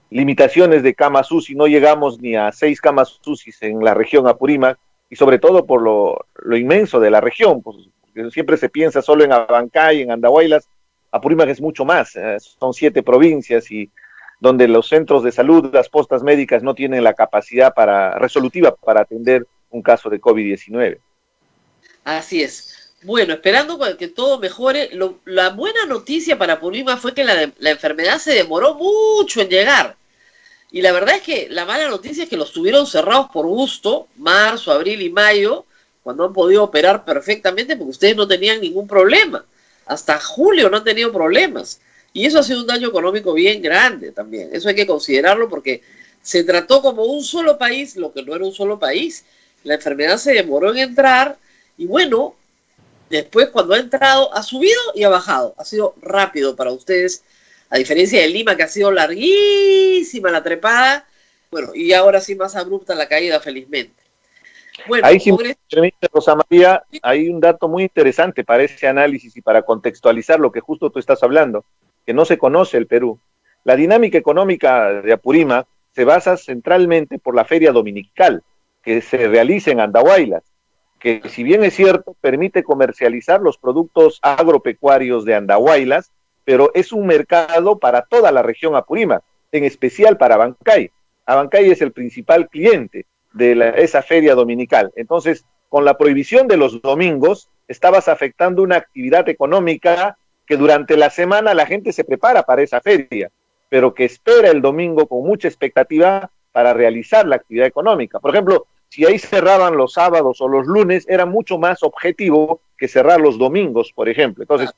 limitaciones de camas UCI, no llegamos ni a 6 camas UCI en la región Apurímac, y sobre todo por lo inmenso de la región, pues, siempre se piensa solo en Abancay, en Andahuaylas. Apurímac es mucho más, son 7 provincias y donde los centros de salud, las postas médicas no tienen la capacidad resolutiva para atender un caso de COVID-19. Así es. Bueno, esperando que todo mejore, la buena noticia para Apurímac fue que la enfermedad se demoró mucho en llegar. Y la verdad es que la mala noticia es que los tuvieron cerrados por gusto, marzo, abril y mayo, cuando han podido operar perfectamente porque ustedes no tenían ningún problema. Hasta julio no han tenido problemas. Y eso ha sido un daño económico bien grande también. Eso hay que considerarlo porque se trató como un solo país, lo que no era un solo país. La enfermedad se demoró en entrar y bueno, después cuando ha entrado ha subido y ha bajado. Ha sido rápido para ustedes, a diferencia de Lima, que ha sido larguísima la trepada. Bueno, y ahora sí más abrupta la caída, felizmente. Bueno, ahí sí me permite, Rosa María, hay un dato muy interesante para ese análisis y para contextualizar lo que justo tú estás hablando, que no se conoce el Perú. La dinámica económica de Apurímac se basa centralmente por la feria dominical que se realiza en Andahuaylas, que si bien es cierto, permite comercializar los productos agropecuarios de Andahuaylas, pero es un mercado para toda la región Apurímac, en especial para Abancay. Abancay es el principal cliente de esa feria dominical. Entonces, con la prohibición de los domingos, estabas afectando una actividad económica que durante la semana la gente se prepara para esa feria, pero que espera el domingo con mucha expectativa para realizar la actividad económica. Por ejemplo, si ahí cerraban los sábados o los lunes, era mucho más objetivo que cerrar los domingos, por ejemplo. Entonces,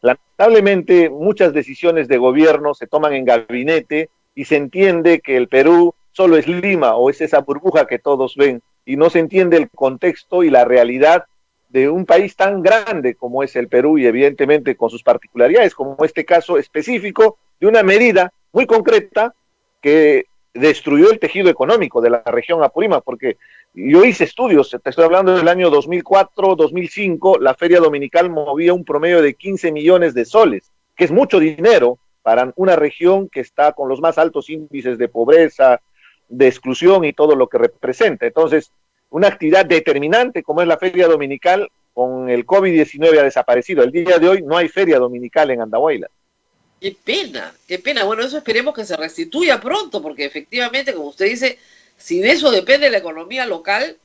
lamentablemente, muchas decisiones de gobierno se toman en gabinete y se entiende que el Perú solo es Lima o es esa burbuja que todos ven y no se entiende el contexto y la realidad de un país tan grande como es el Perú y evidentemente con sus particularidades, como este caso específico de una medida muy concreta que destruyó el tejido económico de la región Apurímac, porque yo hice estudios, te estoy hablando del año 2004, 2005, la feria dominical movía un promedio de 15 millones de soles, que es mucho dinero para una región que está con los más altos índices de pobreza, de exclusión y todo lo que representa. Entonces, una actividad determinante como es la feria dominical, con el COVID-19 ha desaparecido. El día de hoy no hay feria dominical en Andahuaylas. Qué pena, qué pena. Bueno, eso esperemos que se restituya pronto, porque efectivamente, como usted dice, si de eso depende la economía local,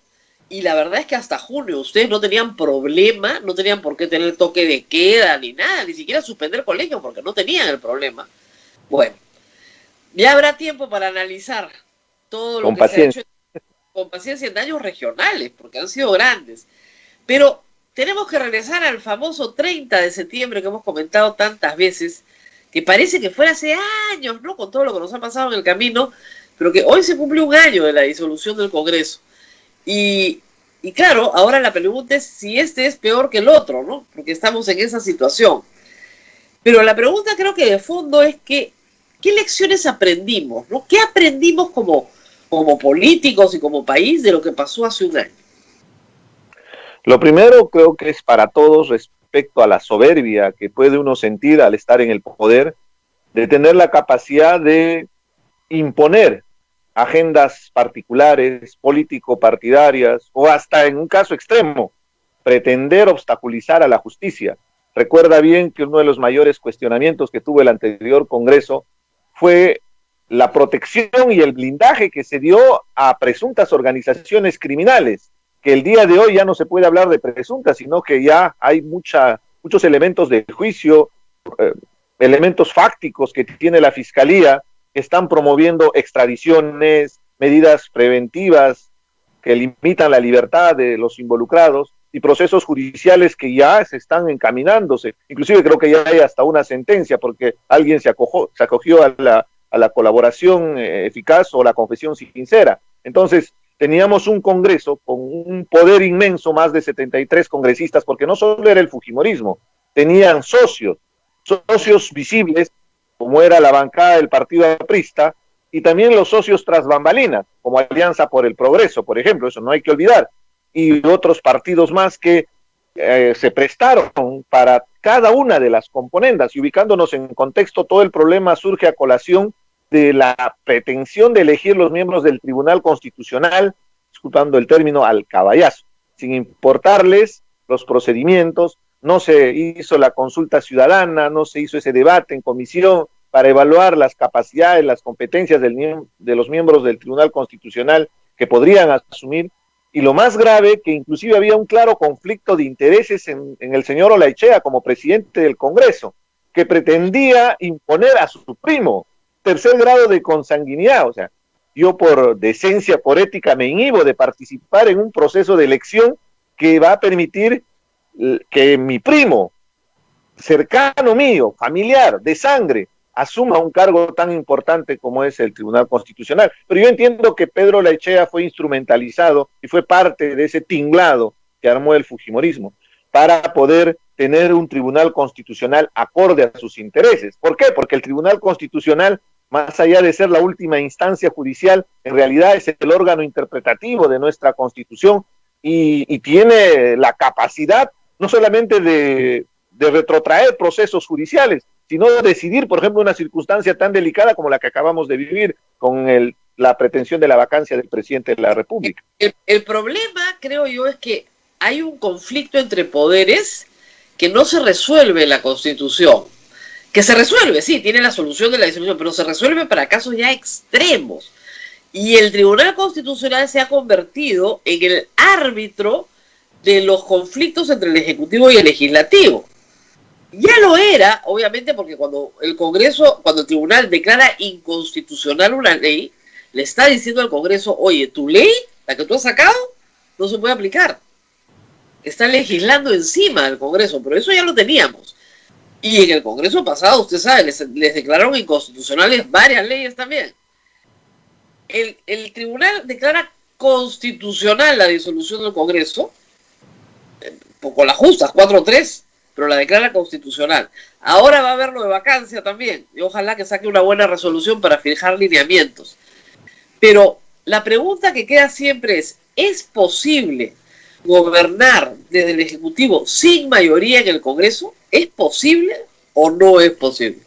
y la verdad es que hasta junio ustedes no tenían problema, no tenían por qué tener toque de queda ni nada, ni siquiera suspender colegios, porque no tenían el problema. Bueno, ya habrá tiempo para analizar todo lo que se ha hecho con paciencia en daños regionales, porque han sido grandes. Pero tenemos que regresar al famoso 30 de septiembre que hemos comentado tantas veces, que parece que fue hace años, ¿no? Con todo lo que nos ha pasado en el camino, pero que hoy se cumple un año de la disolución del Congreso. Y claro, ahora la pregunta es si este es peor que el otro, ¿no? Porque estamos en esa situación. Pero la pregunta creo que de fondo es que, ¿qué lecciones aprendimos, ¿no? ¿Qué aprendimos como políticos y como país de lo que pasó hace un año? Lo primero creo que es para todos respecto a la soberbia que puede uno sentir al estar en el poder, de tener la capacidad de imponer agendas particulares, político-partidarias, o hasta en un caso extremo, pretender obstaculizar a la justicia. Recuerda bien que uno de los mayores cuestionamientos que tuvo el anterior Congreso fue la protección y el blindaje que se dio a presuntas organizaciones criminales, que el día de hoy ya no se puede hablar de presuntas, sino que ya hay muchos elementos de juicio, elementos fácticos que tiene la Fiscalía, que están promoviendo extradiciones, medidas preventivas que limitan la libertad de los involucrados y procesos judiciales que ya se están encaminándose. Inclusive creo que ya hay hasta una sentencia porque alguien se acogió a a la colaboración eficaz o la confesión sincera. Entonces, teníamos un Congreso con un poder inmenso, más de 73 congresistas, porque no solo era el fujimorismo, tenían socios visibles, como era la bancada del Partido Aprista, y también los socios tras bambalinas, como Alianza por el Progreso, por ejemplo, eso no hay que olvidar, y otros partidos más que se prestaron para cada una de las componendas, y ubicándonos en contexto, todo el problema surge a colación de la pretensión de elegir los miembros del Tribunal Constitucional, disculpando el término, al caballazo, sin importarles los procedimientos. No se hizo la consulta ciudadana, no se hizo ese debate en comisión para evaluar las capacidades, las competencias de los miembros del Tribunal Constitucional que podrían asumir, y lo más grave, que inclusive había un claro conflicto de intereses en el señor Olaechea como presidente del Congreso, que pretendía imponer a su primo tercer grado de consanguinidad. O sea, yo por decencia, por ética, me inhibo de participar en un proceso de elección que va a permitir que mi primo, cercano mío, familiar, de sangre, asuma un cargo tan importante como es el Tribunal Constitucional. Pero yo entiendo que Pedro Olaechea fue instrumentalizado y fue parte de ese tinglado que armó el fujimorismo para poder tener un Tribunal Constitucional acorde a sus intereses. ¿Por qué? Porque el Tribunal Constitucional, más allá de ser la última instancia judicial, en realidad es el órgano interpretativo de nuestra Constitución y tiene la capacidad no solamente de retrotraer procesos judiciales, sino de decidir, por ejemplo, una circunstancia tan delicada como la que acabamos de vivir con la pretensión de la vacancia del presidente de la República. El problema, creo yo, es que hay un conflicto entre poderes que no se resuelve en la Constitución. Que se resuelve, sí, tiene la solución de la disolución, pero se resuelve para casos ya extremos. Y el Tribunal Constitucional se ha convertido en el árbitro de los conflictos entre el Ejecutivo y el Legislativo. Ya lo era, obviamente, porque cuando el Tribunal declara inconstitucional una ley, le está diciendo al Congreso, oye, tu ley, la que tú has sacado, no se puede aplicar. Está legislando encima del Congreso, pero eso ya lo teníamos. Y en el Congreso pasado, usted sabe, les declararon inconstitucionales varias leyes también. El Tribunal declara constitucional la disolución del Congreso, con las justas, 4-3, pero la declara constitucional. Ahora va a haber lo de vacancia también, y ojalá que saque una buena resolución para fijar lineamientos. Pero la pregunta que queda siempre ¿es posible gobernar desde el Ejecutivo sin mayoría en el Congreso? ¿Es posible o no es posible?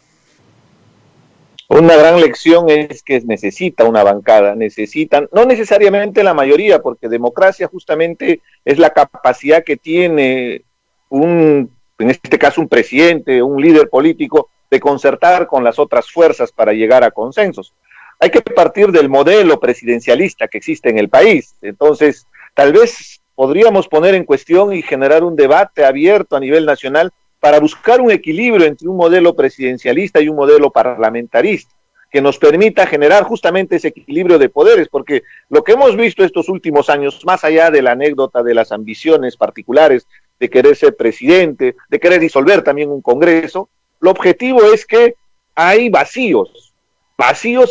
Una gran lección es que necesita una bancada, necesitan, no necesariamente la mayoría, porque democracia justamente es la capacidad que tiene en este caso un presidente, un líder político, de concertar con las otras fuerzas para llegar a consensos. Hay que partir del modelo presidencialista que existe en el país. Entonces, tal vez podríamos poner en cuestión y generar un debate abierto a nivel nacional para buscar un equilibrio entre un modelo presidencialista y un modelo parlamentarista, que nos permita generar justamente ese equilibrio de poderes, porque lo que hemos visto estos últimos años, más allá de la anécdota de las ambiciones particulares de querer ser presidente, de querer disolver también un Congreso, lo objetivo es que hay vacíos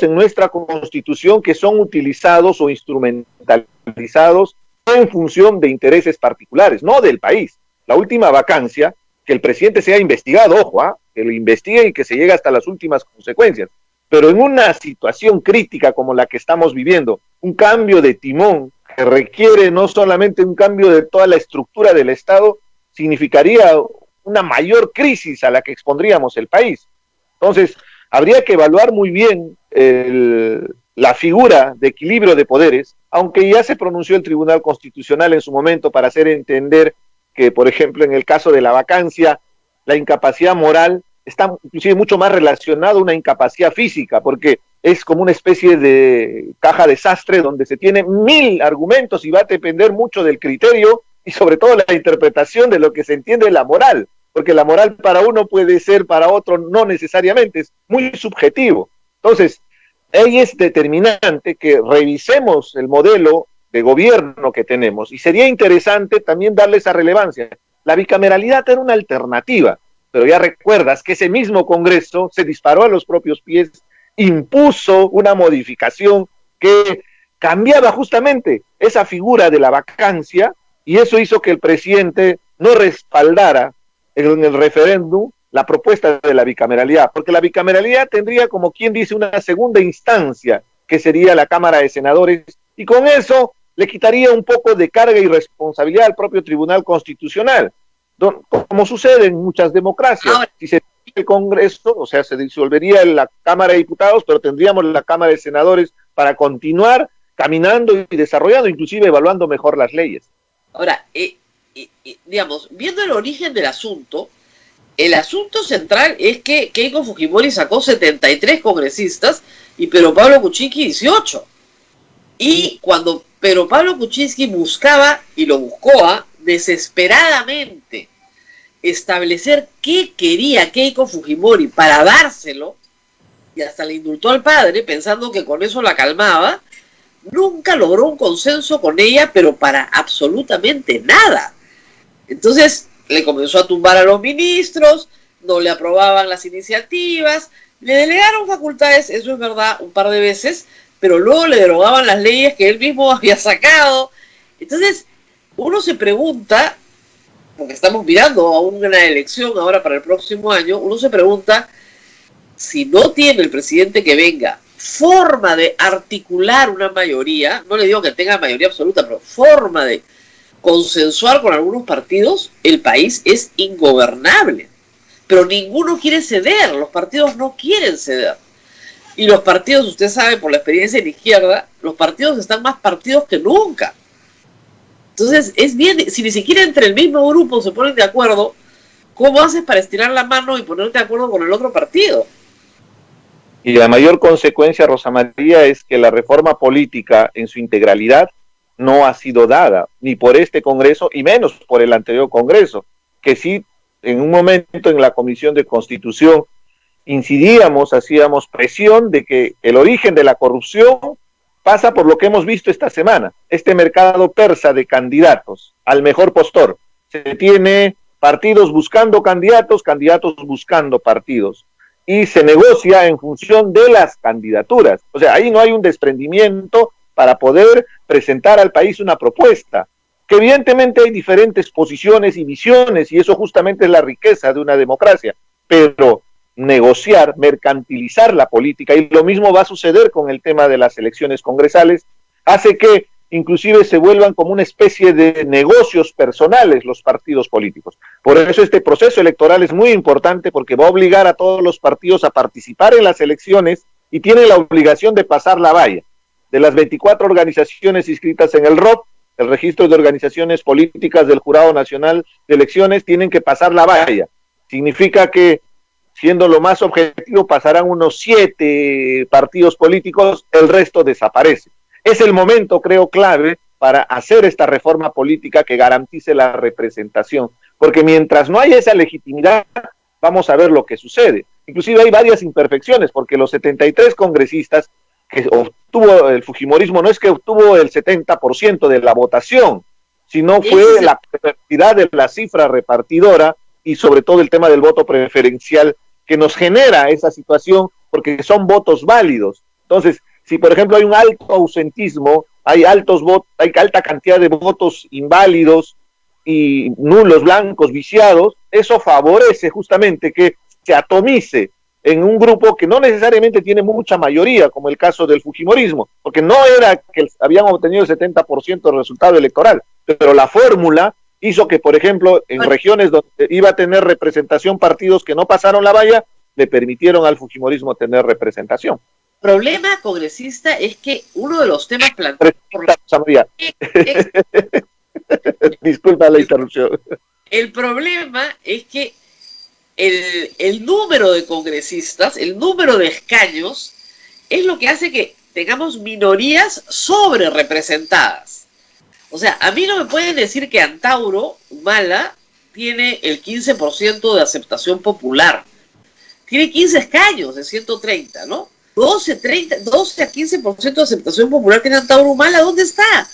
en nuestra Constitución que son utilizados o instrumentalizados en función de intereses particulares, no del país. La última vacancia, que el presidente sea investigado, ojo, que lo investiguen y que se llegue hasta las últimas consecuencias. Pero en una situación crítica como la que estamos viviendo, un cambio de timón que requiere no solamente un cambio de toda la estructura del Estado, significaría una mayor crisis a la que expondríamos el país. Entonces, habría que evaluar muy bien la figura de equilibrio de poderes, aunque ya se pronunció el Tribunal Constitucional en su momento para hacer entender que, por ejemplo, en el caso de la vacancia, la incapacidad moral está inclusive mucho más relacionado a una incapacidad física, porque es como una especie de caja desastre donde se tiene 1000 argumentos y va a depender mucho del criterio y sobre todo la interpretación de lo que se entiende de la moral, porque la moral para uno puede ser, para otro no necesariamente, es muy subjetivo. Entonces, ahí es determinante que revisemos el modelo de gobierno que tenemos y sería interesante también darle esa relevancia. La bicameralidad era una alternativa, pero ya recuerdas que ese mismo Congreso se disparó a los propios pies impuso una modificación que cambiaba justamente esa figura de la vacancia, y eso hizo que el presidente no respaldara en el referéndum la propuesta de la bicameralidad, porque la bicameralidad tendría, como quien dice, una segunda instancia, que sería la Cámara de Senadores, y con eso le quitaría un poco de carga y responsabilidad al propio Tribunal Constitucional, como sucede en muchas democracias. Si se el Congreso, o sea, se disolvería la Cámara de Diputados, pero tendríamos la Cámara de Senadores para continuar caminando y desarrollando, inclusive evaluando mejor las leyes. Ahora, digamos, viendo el origen del asunto, el asunto central es que Keiko Fujimori sacó 73 congresistas y Pedro Pablo Kuczynski 18. Y cuando Pedro Pablo Kuczynski buscaba, y lo buscó desesperadamente, establecer qué quería Keiko Fujimori para dárselo, y hasta le indultó al padre pensando que con eso la calmaba, nunca logró un consenso con ella, pero para absolutamente nada. Entonces le comenzó a tumbar a los ministros, no le aprobaban las iniciativas, le delegaron facultades, eso es verdad, un par de veces, pero luego le derogaban las leyes que él mismo había sacado. Entonces uno se pregunta, porque estamos mirando a una elección ahora para el próximo año, uno se pregunta si no tiene el presidente que venga forma de articular una mayoría, no le digo que tenga mayoría absoluta, pero forma de consensuar con algunos partidos, el país es ingobernable. Pero ninguno quiere ceder, los partidos no quieren ceder. Y los partidos, usted sabe por la experiencia en la izquierda, los partidos están más partidos que nunca. Entonces, es bien, si ni siquiera entre el mismo grupo se ponen de acuerdo, ¿cómo haces para estirar la mano y ponerte de acuerdo con el otro partido? Y la mayor consecuencia, Rosa María, es que la reforma política en su integralidad no ha sido dada, ni por este Congreso, y menos por el anterior Congreso, que sí, en un momento en la Comisión de Constitución, incidíamos, hacíamos presión de que el origen de la corrupción pasa por lo que hemos visto esta semana, este mercado persa de candidatos al mejor postor. Se tiene partidos buscando candidatos, candidatos buscando partidos, y se negocia en función de las candidaturas. O sea, ahí no hay un desprendimiento para poder presentar al país una propuesta, que evidentemente hay diferentes posiciones y visiones, y eso justamente es la riqueza de una democracia, pero negociar, mercantilizar la política, y lo mismo va a suceder con el tema de las elecciones congresales, hace que inclusive se vuelvan como una especie de negocios personales los partidos políticos. Por eso este proceso electoral es muy importante, porque va a obligar a todos los partidos a participar en las elecciones y tienen la obligación de pasar la valla. De las 24 organizaciones inscritas en el ROP, el Registro de Organizaciones Políticas del Jurado Nacional de Elecciones, tienen que pasar la valla. Significa que, siendo lo más objetivo, pasarán unos 7 partidos políticos, el resto desaparece. Es el momento, creo, clave para hacer esta reforma política que garantice la representación, porque mientras no haya esa legitimidad, vamos a ver lo que sucede. Inclusive hay varias imperfecciones, porque los 73 congresistas que obtuvo el fujimorismo no es que obtuvo el 70% de la votación, sino fue la perversidad de la cifra repartidora y sobre todo el tema del voto preferencial que nos genera esa situación, porque son votos válidos. Entonces, si por ejemplo hay un alto ausentismo, hay alta cantidad de votos inválidos y nulos, blancos, viciados, eso favorece justamente que se atomice en un grupo que no necesariamente tiene mucha mayoría, como el caso del fujimorismo, porque no era que habían obtenido el 70% del resultado electoral, pero la fórmula hizo que, por ejemplo, en regiones donde iba a tener representación partidos que no pasaron la valla, le permitieron al fujimorismo tener representación. El problema congresista es que uno de los temas planteados por la... Disculpa la interrupción. El problema es que el número de congresistas, el número de escaños, es lo que hace que tengamos minorías sobre representadas. O sea, a mí no me pueden decir que Antauro, Humala, tiene el 15% de aceptación popular. Tiene 15 escaños de 130, ¿no? 12 a 15% de aceptación popular tiene Antauro Humala. ¿Dónde está?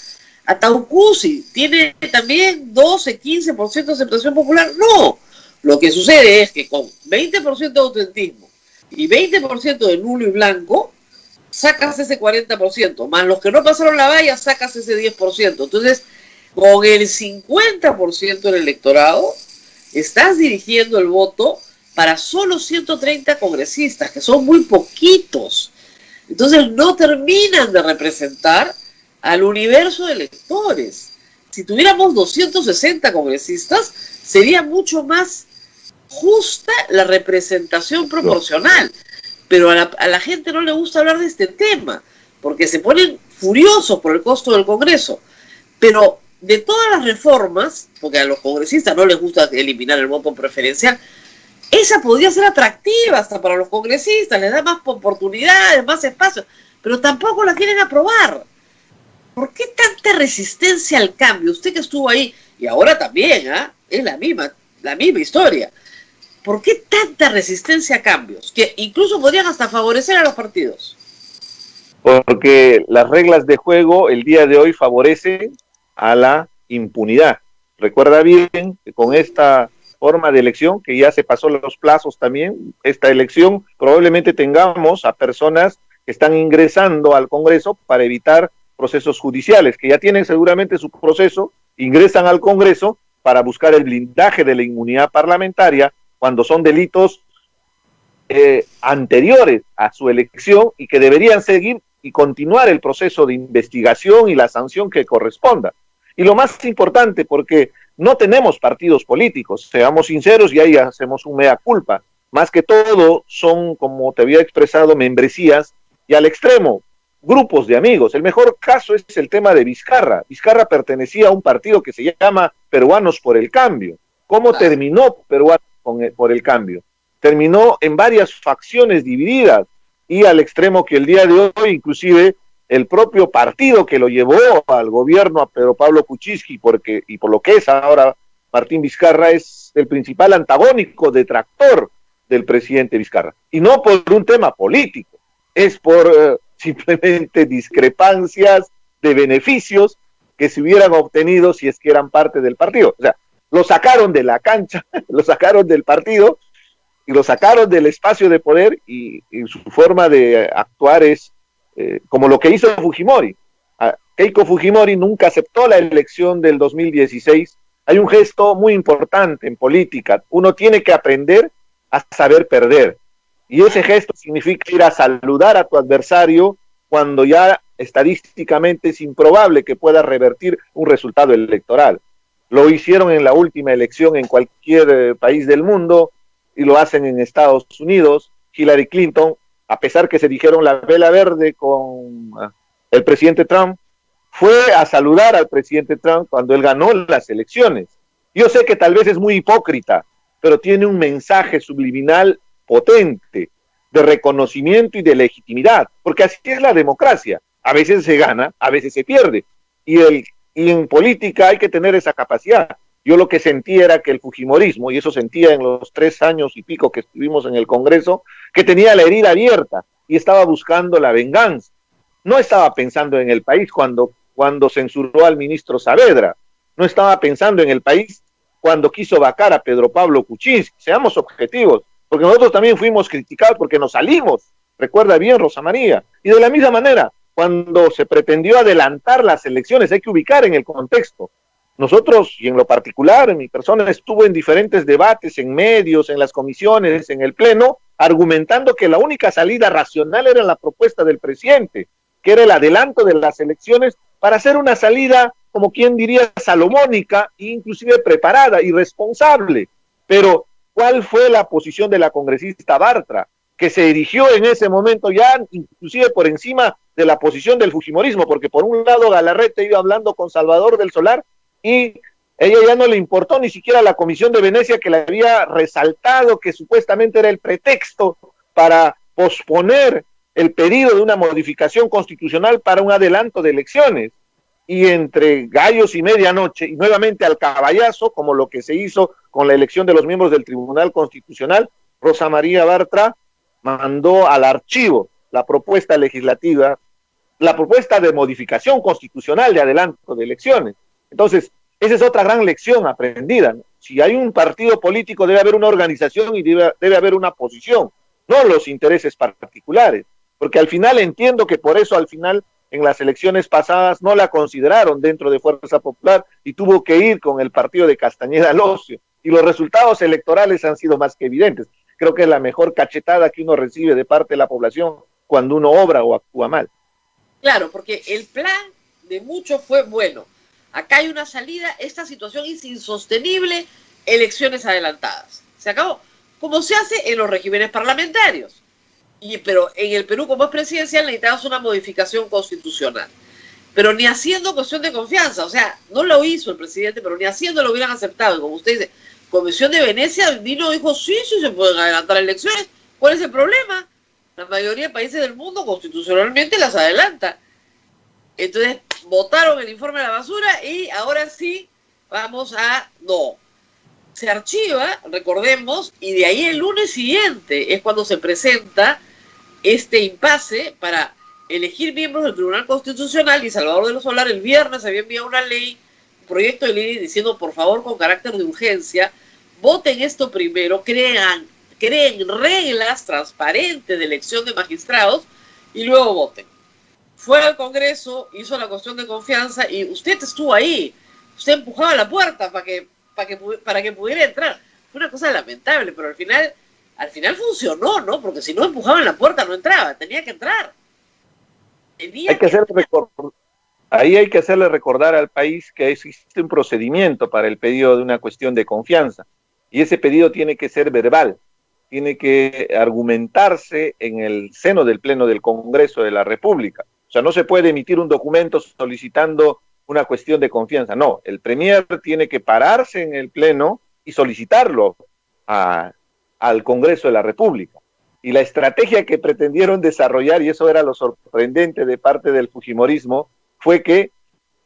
Ataucusi tiene también 12, 15% de aceptación popular. No. Lo que sucede es que con 20% de autentismo y 20% de nulo y blanco, sacas ese 40%, más los que no pasaron la valla, sacas ese 10%. Entonces, con el 50% del electorado, estás dirigiendo el voto para solo 130 congresistas, que son muy poquitos. Entonces, no terminan de representar al universo de electores. Si tuviéramos 260 congresistas, sería mucho más justa la representación proporcional. Pero a la gente no le gusta hablar de este tema, porque se ponen furiosos por el costo del Congreso. Pero de todas las reformas, porque a los congresistas no les gusta eliminar el voto preferencial, esa podría ser atractiva hasta para los congresistas, les da más oportunidades, más espacio, pero tampoco la quieren aprobar. ¿Por qué tanta resistencia al cambio? Usted que estuvo ahí, y ahora también, es la misma historia. ¿Por qué tanta resistencia a cambios? Que incluso podrían hasta favorecer a los partidos. Porque las reglas de juego el día de hoy favorecen a la impunidad. Recuerda bien que con esta forma de elección, que ya se pasó los plazos también, esta elección probablemente tengamos a personas que están ingresando al Congreso para evitar procesos judiciales, que ya tienen seguramente su proceso, ingresan al Congreso para buscar el blindaje de la inmunidad parlamentaria cuando son delitos anteriores a su elección y que deberían seguir y continuar el proceso de investigación y la sanción que corresponda. Y lo más importante, porque no tenemos partidos políticos, seamos sinceros y ahí hacemos un mea culpa, más que todo son, como te había expresado, membresías y al extremo, grupos de amigos. El mejor caso es el tema de Vizcarra. Vizcarra pertenecía a un partido que se llama Peruanos por el Cambio. ¿Cómo terminó Peruanos por el Cambio? Terminó en varias facciones divididas y al extremo que el día de hoy, inclusive, el propio partido que lo llevó al gobierno a Pedro Pablo Kuczynski, y por lo que es ahora Martín Vizcarra, es el principal antagónico, detractor del presidente Vizcarra. Y no por un tema político, es por simplemente discrepancias de beneficios que se hubieran obtenido si es que eran parte del partido. O sea, lo sacaron de la cancha, lo sacaron del partido y lo sacaron del espacio de poder y su forma de actuar es como lo que hizo Fujimori. Keiko Fujimori nunca aceptó la elección del 2016. Hay un gesto muy importante en política. Uno tiene que aprender a saber perder. Y ese gesto significa ir a saludar a tu adversario cuando ya estadísticamente es improbable que pueda revertir un resultado electoral. Lo hicieron en la última elección en cualquier país del mundo y lo hacen en Estados Unidos. Hillary Clinton, a pesar que se dijeron la vela verde con el presidente Trump, fue a saludar al presidente Trump cuando él ganó las elecciones. Yo sé que tal vez es muy hipócrita, pero tiene un mensaje subliminal potente de reconocimiento y de legitimidad, porque así es la democracia. A veces se gana, a veces se pierde. Y en política hay que tener esa capacidad. Yo lo que sentía era que el fujimorismo, y eso sentía en los 3 años y pico que estuvimos en el Congreso, que tenía la herida abierta y estaba buscando la venganza. No estaba pensando en el país cuando censuró al ministro Saavedra. No estaba pensando en el país cuando quiso vacar a Pedro Pablo Kuczynski. Seamos objetivos, porque nosotros también fuimos criticados porque nos salimos. Recuerda bien, Rosa María. Y de la misma manera, cuando se pretendió adelantar las elecciones, hay que ubicar en el contexto. Nosotros, y en lo particular, mi persona estuvo en diferentes debates, en medios, en las comisiones, en el pleno, argumentando que la única salida racional era la propuesta del presidente, que era el adelanto de las elecciones para hacer una salida, como quien diría, salomónica, e inclusive preparada y responsable. Pero, ¿cuál fue la posición de la congresista Bartra? Que se erigió en ese momento ya, inclusive por encima de la posición del fujimorismo, porque por un lado Galarreta iba hablando con Salvador del Solar, y ella ya no le importó ni siquiera la Comisión de Venecia, que le había resaltado que supuestamente era el pretexto para posponer el pedido de una modificación constitucional para un adelanto de elecciones. Y entre gallos y medianoche, y nuevamente al caballazo, como lo que se hizo con la elección de los miembros del Tribunal Constitucional, Rosa María Bartra mandó al archivo la propuesta legislativa, la propuesta de modificación constitucional de adelanto de elecciones. Entonces, esa es otra gran lección aprendida, ¿no? Si hay un partido político, debe haber una organización y debe haber una posición. no los intereses particulares, porque al final entiendo que por eso al final en las elecciones pasadas no la consideraron dentro de Fuerza Popular y tuvo que ir con el partido de Castañeda al ocio, y los resultados electorales han sido más que evidentes. Creo que es la mejor cachetada que uno recibe de parte de la población cuando uno obra o actúa mal. Claro, porque el plan de muchos fue bueno. Acá hay una salida, esta situación es insostenible, elecciones adelantadas. Se acabó. Como se hace en los regímenes parlamentarios. Pero en el Perú, como es presidencial, necesitamos una modificación constitucional. Pero ni haciendo cuestión de confianza, o sea, no lo hizo el presidente, pero ni haciendo lo hubieran aceptado. Y como usted dice, Comisión de Venecia vino y dijo, sí se pueden adelantar elecciones. ¿Cuál es el problema? La mayoría de países del mundo constitucionalmente las adelanta. Entonces, votaron el informe a la basura y ahora sí vamos a... No. Se archiva, recordemos, y de ahí el lunes siguiente es cuando se presenta este impasse para elegir miembros del Tribunal Constitucional, y Salvador de los Solar el viernes había enviado una ley, un proyecto de ley diciendo, por favor, con carácter de urgencia, voten esto primero, creen reglas transparentes de elección de magistrados y luego voten. Fue al Congreso, hizo la cuestión de confianza y usted estuvo ahí, usted empujaba la puerta para que pudiera entrar. Fue una cosa lamentable, pero al final funcionó, ¿no? Porque si no empujaban la puerta no entraba, tenía que entrar. Ahí hay que hacerle recordar al país que existe un procedimiento para el pedido de una cuestión de confianza, y ese pedido tiene que ser verbal, tiene que argumentarse en el seno del Pleno del Congreso de la República. O sea, no se puede emitir un documento solicitando una cuestión de confianza. No, el Premier tiene que pararse en el Pleno y solicitarlo al Congreso de la República. Y la estrategia que pretendieron desarrollar, y eso era lo sorprendente de parte del fujimorismo, fue que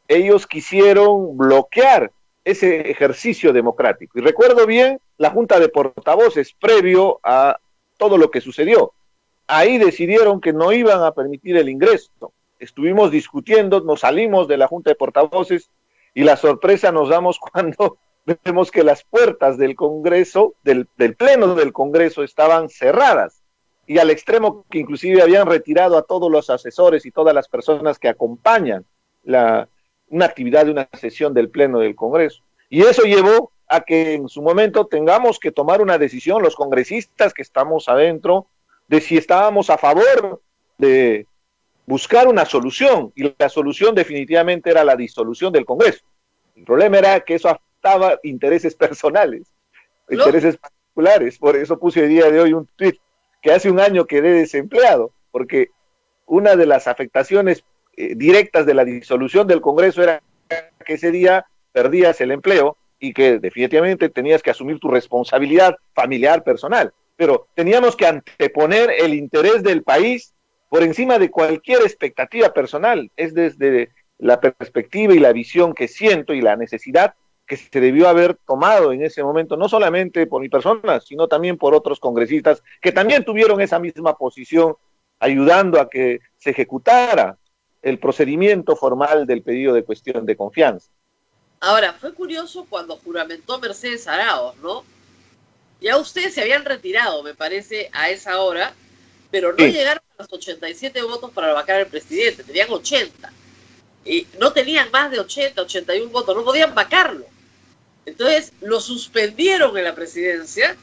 ellos quisieron bloquear ese ejercicio democrático. Y recuerdo bien la Junta de Portavoces previo a todo lo que sucedió. Ahí decidieron que no iban a permitir el ingreso. Estuvimos discutiendo, nos salimos de la Junta de Portavoces y la sorpresa nos damos cuando vemos que las puertas del Congreso, del Pleno del Congreso, estaban cerradas, y al extremo que inclusive habían retirado a todos los asesores y todas las personas que acompañan una actividad de una sesión del Pleno del Congreso. Y eso llevó a que en su momento tengamos que tomar una decisión, los congresistas que estamos adentro, de si estábamos a favor de buscar una solución, y la solución definitivamente era la disolución del Congreso. El problema era que eso afectaba intereses personales, intereses particulares. Por eso puse el día de hoy un tweet que hace un año quedé desempleado, porque una de las afectaciones directas de la disolución del Congreso era que ese día perdías el empleo y que definitivamente tenías que asumir tu responsabilidad familiar, personal. Pero teníamos que anteponer el interés del país por encima de cualquier expectativa personal. Es desde la perspectiva y la visión que siento y la necesidad que se debió haber tomado en ese momento, no solamente por mi persona, sino también por otros congresistas que también tuvieron esa misma posición, ayudando a que se ejecutara el procedimiento formal del pedido de cuestión de confianza. Ahora, fue curioso cuando juramentó Mercedes Arauz, ¿no? Ya ustedes se habían retirado, me parece, a esa hora, pero no llegaron a los 87 votos para vacar al presidente, tenían 80. Y no tenían más de 80, 81 votos, no podían vacarlo. Entonces lo suspendieron en la presidencia,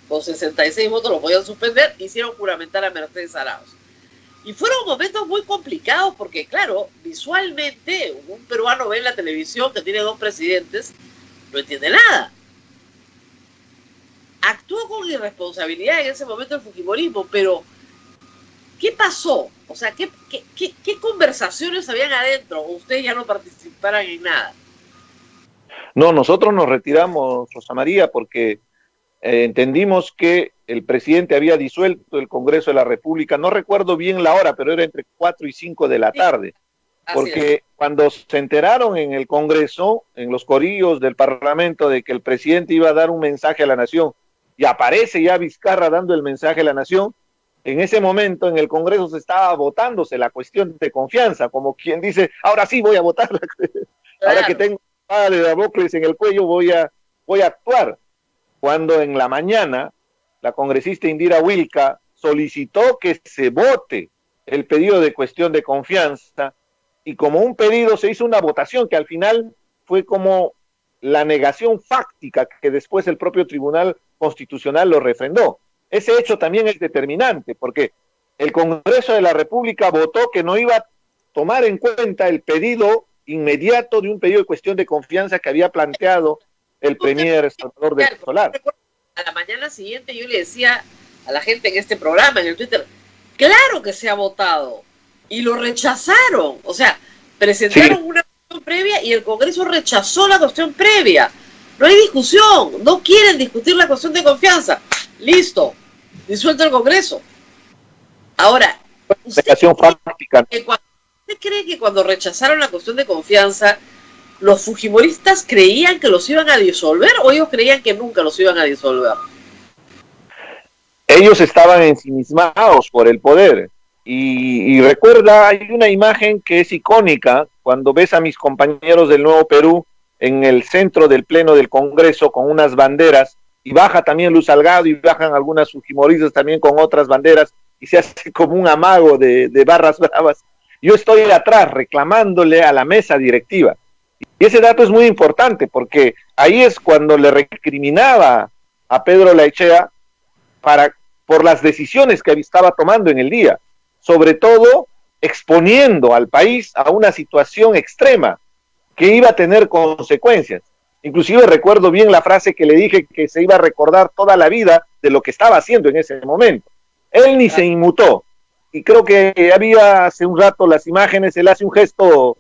con 66 votos lo podían suspender, hicieron juramentar a Mercedes Arauz. Y fueron momentos muy complicados porque, claro, visualmente un peruano ve en la televisión que tiene dos presidentes, no entiende nada. Actuó con irresponsabilidad en ese momento el fujimorismo, pero ¿qué pasó? O sea, ¿qué conversaciones habían adentro? ¿O ustedes ya no participaran en nada? No, nosotros nos retiramos, Rosa María, porque entendimos que el presidente había disuelto el Congreso de la República, no recuerdo bien la hora, pero era entre 4 y 5 de la tarde, porque cuando se enteraron en el Congreso, en los corillos del Parlamento, de que el presidente iba a dar un mensaje a la nación, y aparece ya Vizcarra dando el mensaje a la nación, en ese momento en el Congreso se estaba votándose la cuestión de confianza, como quien dice, ahora sí voy a votar, ahora que tengo espada de Damocles en el cuello voy a actuar. Cuando en la mañana la congresista Indira Wilca solicitó que se vote el pedido de cuestión de confianza, y como un pedido se hizo una votación que al final fue como la negación fáctica que después el propio Tribunal Constitucional lo refrendó. Ese hecho también es determinante, porque el Congreso de la República votó que no iba a tomar en cuenta el pedido inmediato de un pedido de cuestión de confianza que había planteado el premier Salvador del Solar. A la mañana siguiente yo le decía a la gente en este programa, en el Twitter, claro que se ha votado, y lo rechazaron. O sea, presentaron una cuestión previa y el Congreso rechazó la cuestión previa. No hay discusión, no quieren discutir la cuestión de confianza. Listo, disuelto el Congreso. Ahora, ¿usted cree que cuando rechazaron la cuestión de confianza, los fujimoristas creían que los iban a disolver o ellos creían que nunca los iban a disolver? Ellos estaban ensimismados por el poder. Y recuerda, hay una imagen que es icónica cuando ves a mis compañeros del Nuevo Perú en el centro del pleno del Congreso con unas banderas, y baja también Luz Salgado y bajan algunas fujimoristas también con otras banderas, y se hace como un amago de barras bravas. Yo estoy atrás reclamándole a la mesa directiva. Y ese dato es muy importante, porque ahí es cuando le recriminaba a Pedro Laechea por las decisiones que estaba tomando en el día, sobre todo exponiendo al país a una situación extrema que iba a tener consecuencias. Inclusive recuerdo bien la frase que le dije, que se iba a recordar toda la vida de lo que estaba haciendo en ese momento. Él ni se inmutó, y creo que había hace un rato las imágenes, él hace un gesto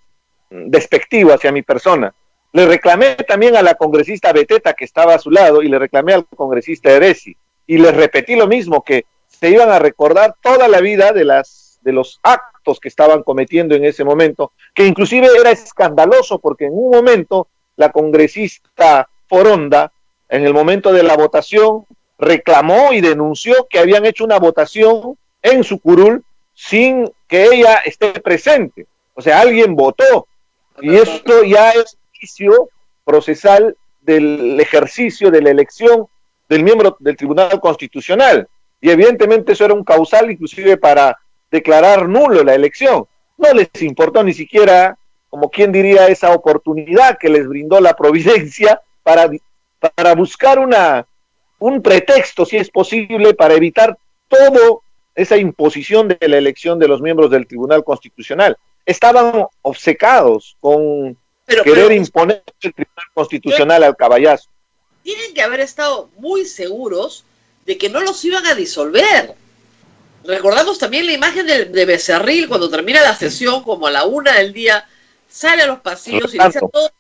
despectivo hacia mi persona. Le reclamé también a la congresista Beteta, que estaba a su lado, y le reclamé al congresista Eresi, y les repetí lo mismo, que se iban a recordar toda la vida de los actos que estaban cometiendo en ese momento, que inclusive era escandaloso, porque en un momento la congresista Foronda, en el momento de la votación, reclamó y denunció que habían hecho una votación en su curul sin que ella esté presente. O sea, alguien votó, y esto ya es juicio procesal del ejercicio de la elección del miembro del Tribunal Constitucional, y evidentemente eso era un causal inclusive para declarar nulo la elección. No les importó ni siquiera, como quien diría, esa oportunidad que les brindó la providencia para buscar un pretexto, si es posible, para evitar toda esa imposición de la elección de los miembros del Tribunal Constitucional. Estaban obcecados con querer imponer el Tribunal Constitucional al caballazo. Tienen que haber estado muy seguros de que no los iban a disolver. Recordamos también la imagen de Becerril cuando termina la sesión, como a la 1 del día, sale a los pasillos y le dice a todos,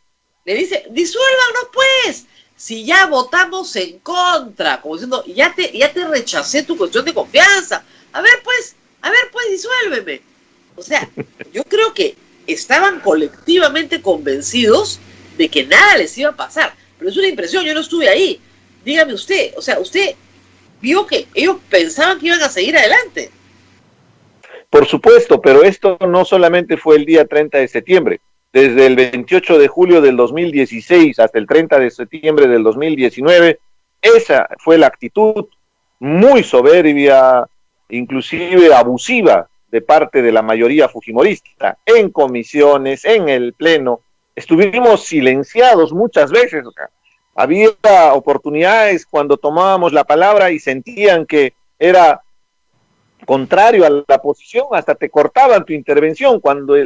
le dice, disuélvanos pues, si ya votamos en contra, como diciendo, ya te rechacé tu cuestión de confianza, a ver pues, disuélveme. O sea, yo creo que estaban colectivamente convencidos de que nada les iba a pasar, pero es una impresión, yo no estuve ahí. Dígame usted, o sea, usted vio que ellos pensaban que iban a seguir adelante. Por supuesto, pero esto no solamente fue el día 30 de septiembre. Desde el 28 de julio del 2016 hasta el 30 de septiembre del 2019, esa fue la actitud muy soberbia, inclusive abusiva, de parte de la mayoría fujimorista, en comisiones, en el pleno. Estuvimos silenciados muchas veces, o sea, había oportunidades cuando tomábamos la palabra y sentían que era contrario a la posición, hasta te cortaban tu intervención, cuando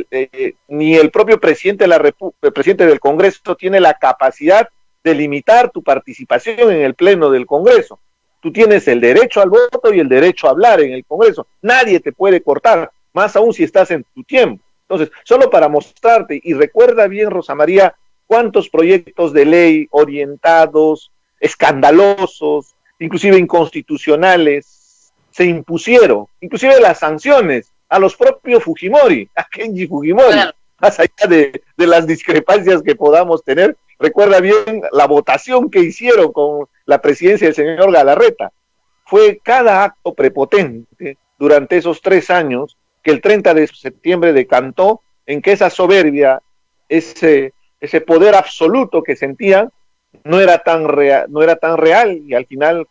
ni el propio presidente el presidente del Congreso tiene la capacidad de limitar tu participación en el pleno del Congreso. Tú tienes el derecho al voto y el derecho a hablar en el Congreso. Nadie te puede cortar, más aún si estás en tu tiempo. Entonces, solo para mostrarte, y recuerda bien, Rosa María, cuántos proyectos de ley orientados, escandalosos, inclusive inconstitucionales, se impusieron, inclusive las sanciones a los propios Fujimori, a Kenji Fujimori, claro. Más allá de las discrepancias que podamos tener. Recuerda bien la votación que hicieron con la presidencia del señor Galarreta. Fue cada acto prepotente durante esos 3 años que el 30 de septiembre decantó en que esa soberbia, ese poder absoluto que sentían, no era tan real, y al final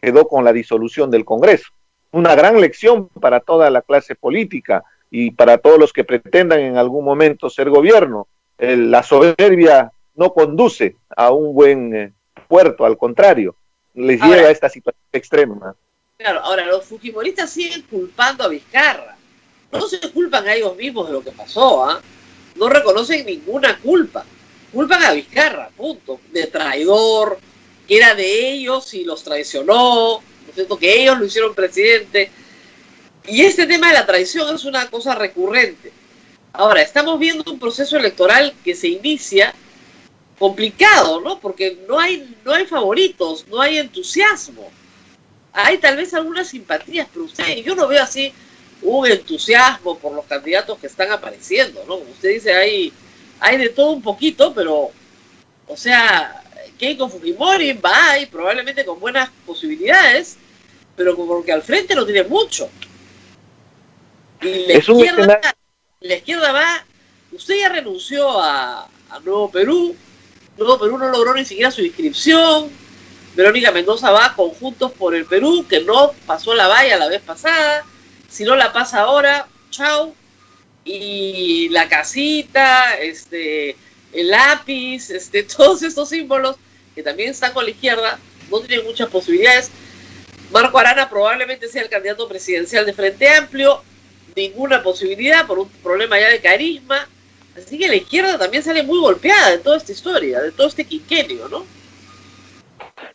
quedó con la disolución del Congreso. una gran lección para toda la clase política y para todos los que pretendan en algún momento ser gobierno. La soberbia no conduce a un buen puerto, al contrario, les lleva a esta situación extrema. Claro, ahora los fujimoristas siguen culpando a Vizcarra. No se culpan a ellos mismos de lo que pasó, ¿ah? No reconocen ninguna culpa. Culpan a Vizcarra, punto. De traidor, que era de ellos y los traicionó, ¿no es cierto? Que ellos lo hicieron presidente. Y este tema de la traición es una cosa recurrente. Ahora, estamos viendo un proceso electoral que se inicia complicado, ¿no? Porque no hay favoritos, no hay entusiasmo. Hay tal vez algunas simpatías, pero yo no veo así un entusiasmo por los candidatos que están apareciendo, ¿no? Como usted dice, hay de todo un poquito, pero, o sea, Keiko Fujimori va y probablemente con buenas posibilidades, pero como que al frente no tiene mucho. Y la izquierda va, usted ya renunció a Nuevo Perú no logró ni siquiera su inscripción, Verónica Mendoza va con Juntos por el Perú, que no pasó la valla la vez pasada, si no la pasa ahora, chao, y la casita, el lápiz, todos estos símbolos que también están con la izquierda, no tienen muchas posibilidades. Marco Arana probablemente sea el candidato presidencial de Frente Amplio, ninguna posibilidad por un problema ya de carisma, así que la izquierda también sale muy golpeada de toda esta historia, de todo este quinquenio, ¿no?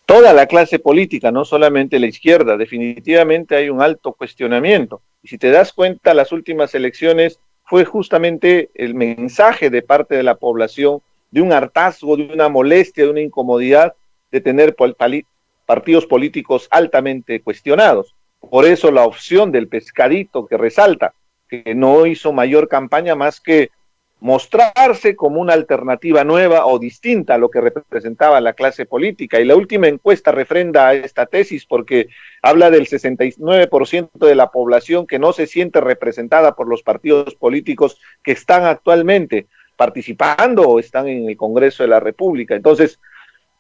Toda la clase política, no solamente la izquierda, definitivamente hay un alto cuestionamiento. Y si te das cuenta, las últimas elecciones fue justamente el mensaje de parte de la población de un hartazgo, de una molestia, de una incomodidad de tener partidos políticos altamente cuestionados. Por eso la opción del pescadito que resalta, que no hizo mayor campaña más que mostrarse como una alternativa nueva o distinta a lo que representaba la clase política. Y la última encuesta refrenda esta tesis porque habla del 69% de la población que no se siente representada por los partidos políticos que están actualmente participando o están en el Congreso de la República. Entonces,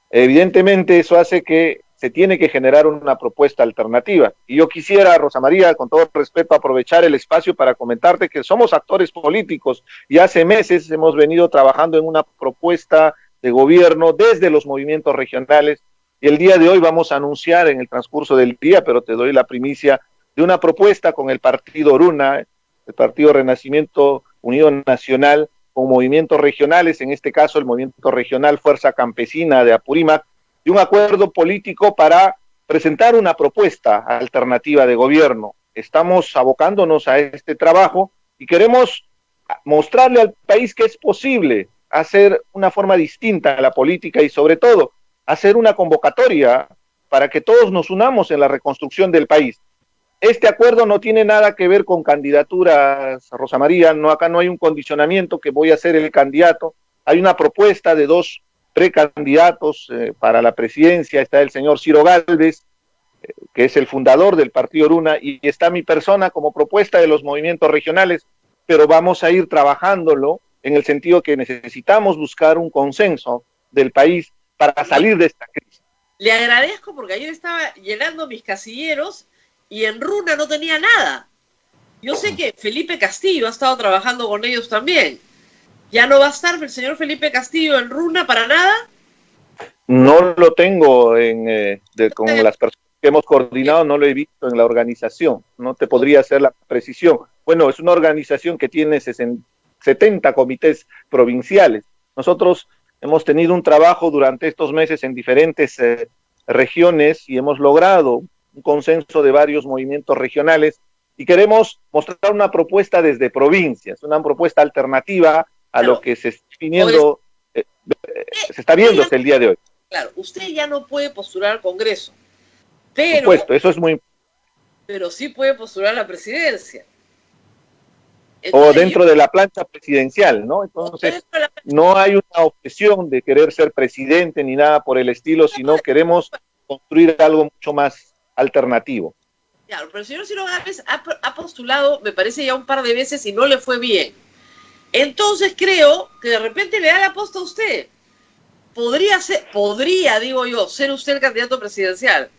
evidentemente eso hace que se tiene que generar una propuesta alternativa. Y yo quisiera, Rosa María, con todo respeto, aprovechar el espacio para comentarte que somos actores políticos y hace meses hemos venido trabajando en una propuesta de gobierno desde los movimientos regionales y el día de hoy vamos a anunciar en el transcurso del día, pero te doy la primicia, de una propuesta con el partido Oruna, el Partido Renacimiento Unido Nacional, con movimientos regionales, en este caso el movimiento regional Fuerza Campesina de Apurímac, y un acuerdo político para presentar una propuesta alternativa de gobierno. Estamos abocándonos a este trabajo y queremos mostrarle al país que es posible hacer una forma distinta a la política y sobre todo hacer una convocatoria para que todos nos unamos en la reconstrucción del país. Este acuerdo no tiene nada que ver con candidaturas, Rosa María, acá no hay un condicionamiento que voy a ser el candidato, hay una propuesta de dos precandidatos para la presidencia, está el señor Ciro Gálvez, que es el fundador del Partido Oruna, y está mi persona como propuesta de los movimientos regionales, pero vamos a ir trabajándolo en el sentido que necesitamos buscar un consenso del país para salir de esta crisis. Le agradezco porque ayer estaba llenando mis casilleros y en Runa no tenía nada. Yo sé que Felipe Castillo ha estado trabajando con ellos también. ¿Ya no va a estar el señor Felipe Castillo en Runa para nada? No lo tengo con las personas que hemos coordinado, no lo he visto en la organización, no te podría hacer la precisión. Bueno, es una organización que tiene 70 comités provinciales. Nosotros hemos tenido un trabajo durante estos meses en diferentes regiones y hemos logrado un consenso de varios movimientos regionales y queremos mostrar una propuesta desde provincias, una propuesta alternativa a lo que se está viendo, se está viendo hasta el día de hoy. Claro, usted ya no puede postular al Congreso, pero, por supuesto, eso es muy importante. Pero sí puede postular a la presidencia. Entonces, o dentro de la plancha presidencial, ¿no? Entonces, no hay una obsesión de querer ser presidente ni nada por el estilo, sino queremos construir algo mucho más alternativo. Claro, pero el señor Ciro Gálvez ha postulado, me parece, ya un par de veces y no le fue bien. Entonces creo que de repente le da la posta a usted. Podría, digo yo, ser usted el candidato presidencial.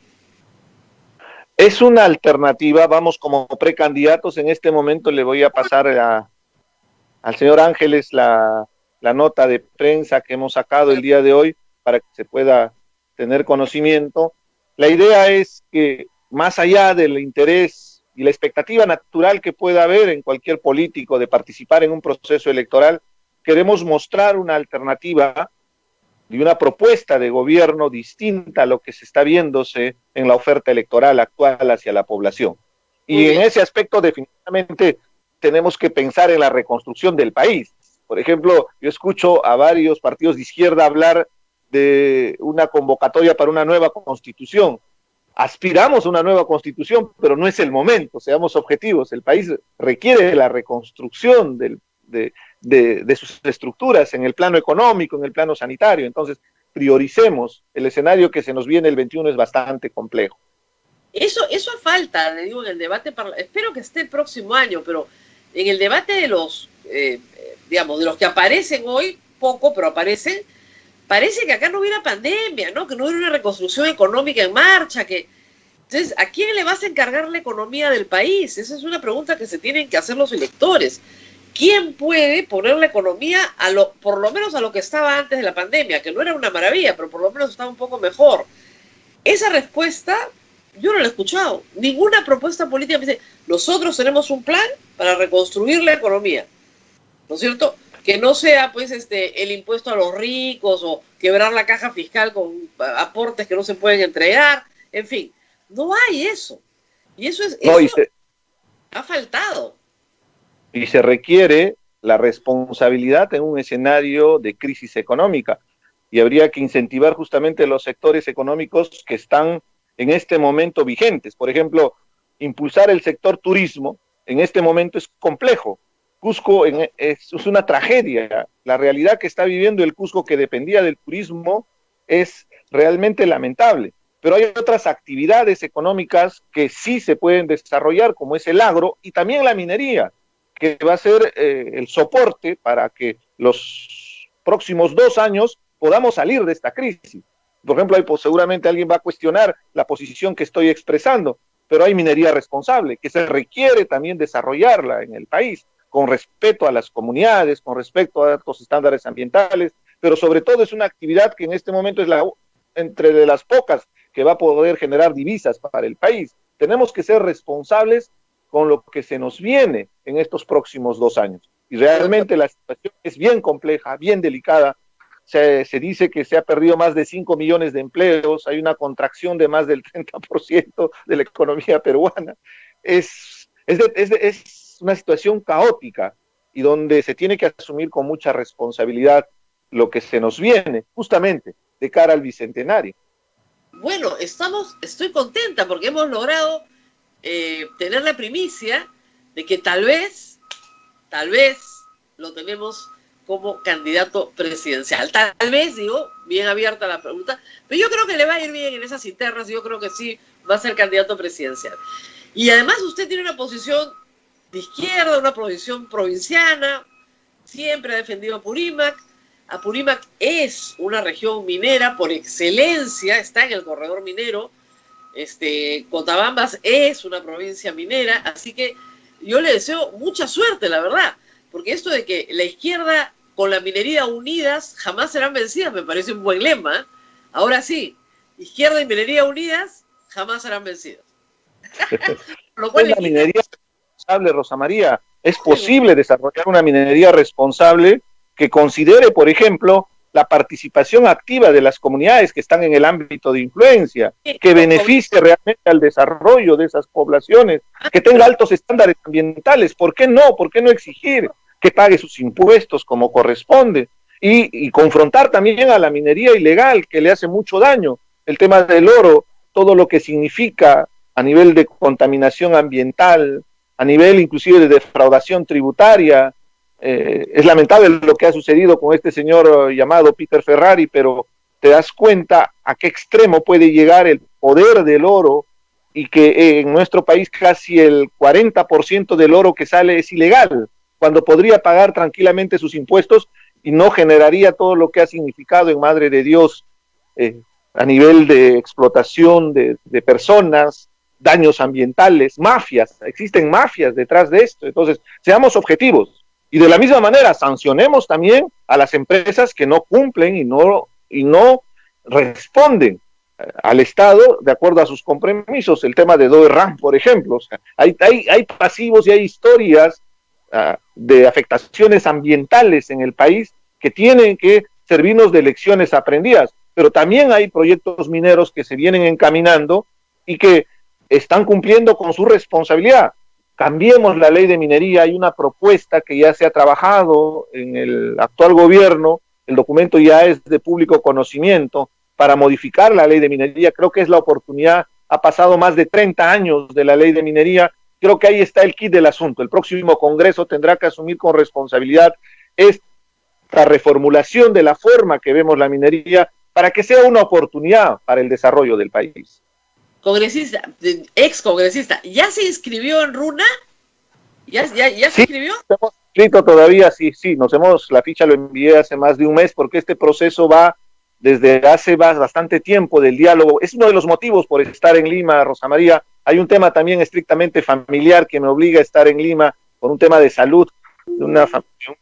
Es una alternativa, vamos como precandidatos. En este momento le voy a pasar al señor Ángeles la nota de prensa que hemos sacado el día de hoy para que se pueda tener conocimiento. La idea es que más allá del interés y la expectativa natural que pueda haber en cualquier político de participar en un proceso electoral, queremos mostrar una alternativa y una propuesta de gobierno distinta a lo que se está viéndose en la oferta electoral actual hacia la población. Y en ese aspecto definitivamente tenemos que pensar en la reconstrucción del país. Por ejemplo, yo escucho a varios partidos de izquierda hablar de una convocatoria para una nueva constitución. Aspiramos a una nueva constitución, pero no es el momento, seamos objetivos. El país requiere de la reconstrucción de sus estructuras en el plano económico, en el plano sanitario. Entonces, prioricemos. El escenario que se nos viene el 21 es bastante complejo. Eso falta, le digo, en el debate, espero que esté el próximo año, pero en el debate de los, digamos, de los que aparecen hoy, poco, pero aparecen, parece que acá no hubiera pandemia, ¿no? Que no hubiera una reconstrucción económica en marcha, Entonces, ¿a quién le vas a encargar la economía del país? Esa es una pregunta que se tienen que hacer los electores. ¿Quién puede poner la economía por lo menos a lo que estaba antes de la pandemia? Que no era una maravilla, pero por lo menos estaba un poco mejor. Esa respuesta yo no la he escuchado. Ninguna propuesta política me dice, nosotros tenemos un plan para reconstruir la economía. ¿No es cierto? Que no sea pues el impuesto a los ricos o quebrar la caja fiscal con aportes que no se pueden entregar. En fin, no hay eso. Y eso ha faltado. Y se requiere la responsabilidad en un escenario de crisis económica. Y habría que incentivar justamente los sectores económicos que están en este momento vigentes. Por ejemplo, impulsar el sector turismo en este momento es complejo. Cusco es una tragedia. La realidad que está viviendo el Cusco, que dependía del turismo, es realmente lamentable. Pero hay otras actividades económicas que sí se pueden desarrollar, como es el agro y también la minería, que va a ser el soporte para que los próximos 2 años podamos salir de esta crisis. Por ejemplo, seguramente alguien va a cuestionar la posición que estoy expresando, pero hay minería responsable, que se requiere también desarrollarla en el país, con respeto a las comunidades, con respeto a altos estándares ambientales, pero sobre todo es una actividad que en este momento es entre de las pocas que va a poder generar divisas para el país. Tenemos que ser responsables con lo que se nos viene en estos próximos 2 años. Y realmente la situación es bien compleja, bien delicada. Se dice que se ha perdido más de 5 millones de empleos, hay una contracción de más del 30% de la economía peruana. Es una situación caótica y donde se tiene que asumir con mucha responsabilidad lo que se nos viene, justamente de cara al bicentenario. Bueno, estoy contenta porque hemos logrado tener la primicia de que tal vez lo tenemos como candidato presidencial. Tal vez, digo, bien abierta la pregunta, pero yo creo que le va a ir bien en esas internas, yo creo que sí va a ser candidato presidencial. Y además usted tiene una posición de izquierda, una posición provinciana, siempre ha defendido a Apurímac. Apurímac es una región minera por excelencia, está en el corredor minero. Cotabambas es una provincia minera, así que yo le deseo mucha suerte, la verdad, porque esto de que la izquierda con la minería unidas jamás serán vencidas me parece un buen lema. Ahora sí, izquierda y minería unidas jamás serán vencidas. Lo cual la minería responsable, Rosa María, es posible desarrollar una minería responsable que considere, por ejemplo, la participación activa de las comunidades que están en el ámbito de influencia, que beneficie realmente al desarrollo de esas poblaciones, que tenga altos estándares ambientales. ¿Por qué no? ¿Por qué no exigir que pague sus impuestos como corresponde? Y confrontar también a la minería ilegal, que le hace mucho daño. El tema del oro, todo lo que significa a nivel de contaminación ambiental, a nivel inclusive de defraudación tributaria. Es lamentable lo que ha sucedido con este señor llamado Peter Ferrari, pero te das cuenta a qué extremo puede llegar el poder del oro, y que en nuestro país casi el 40% del oro que sale es ilegal, cuando podría pagar tranquilamente sus impuestos y no generaría todo lo que ha significado en Madre de Dios a nivel de explotación de personas, daños ambientales, mafias, existen mafias detrás de esto. Entonces, seamos objetivos. Y de la misma manera, sancionemos también a las empresas que no cumplen y no responden al Estado de acuerdo a sus compromisos. El tema de Doerran, por ejemplo. O sea, hay pasivos y hay historias de afectaciones ambientales en el país que tienen que servirnos de lecciones aprendidas. Pero también hay proyectos mineros que se vienen encaminando y que están cumpliendo con su responsabilidad. Cambiemos la ley de minería. Hay una propuesta que ya se ha trabajado en el actual gobierno, el documento ya es de público conocimiento, para modificar la ley de minería. Creo que es la oportunidad. Ha pasado más de 30 años de la ley de minería. Creo que ahí está el kit del asunto. El próximo Congreso tendrá que asumir con responsabilidad esta reformulación de la forma que vemos la minería para que sea una oportunidad para el desarrollo del país. Congresista, ex congresista, ¿ya se inscribió en Runa? ¿Ya se inscribió? Hemos inscrito todavía, sí, la ficha lo envié hace más de un mes, porque este proceso va desde hace bastante tiempo del diálogo. Es uno de los motivos por estar en Lima, Rosa María. Hay un tema también estrictamente familiar que me obliga a estar en Lima por un tema de salud, de un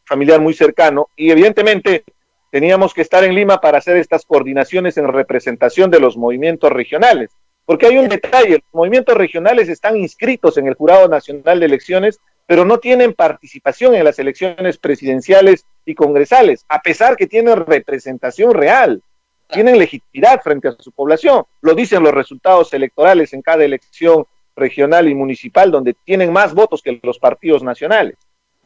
familiar muy cercano, y evidentemente teníamos que estar en Lima para hacer estas coordinaciones en representación de los movimientos regionales. Porque hay un detalle, los movimientos regionales están inscritos en el Jurado Nacional de Elecciones, pero no tienen participación en las elecciones presidenciales y congresales, a pesar que tienen representación real, tienen legitimidad frente a su población. Lo dicen los resultados electorales en cada elección regional y municipal, donde tienen más votos que los partidos nacionales.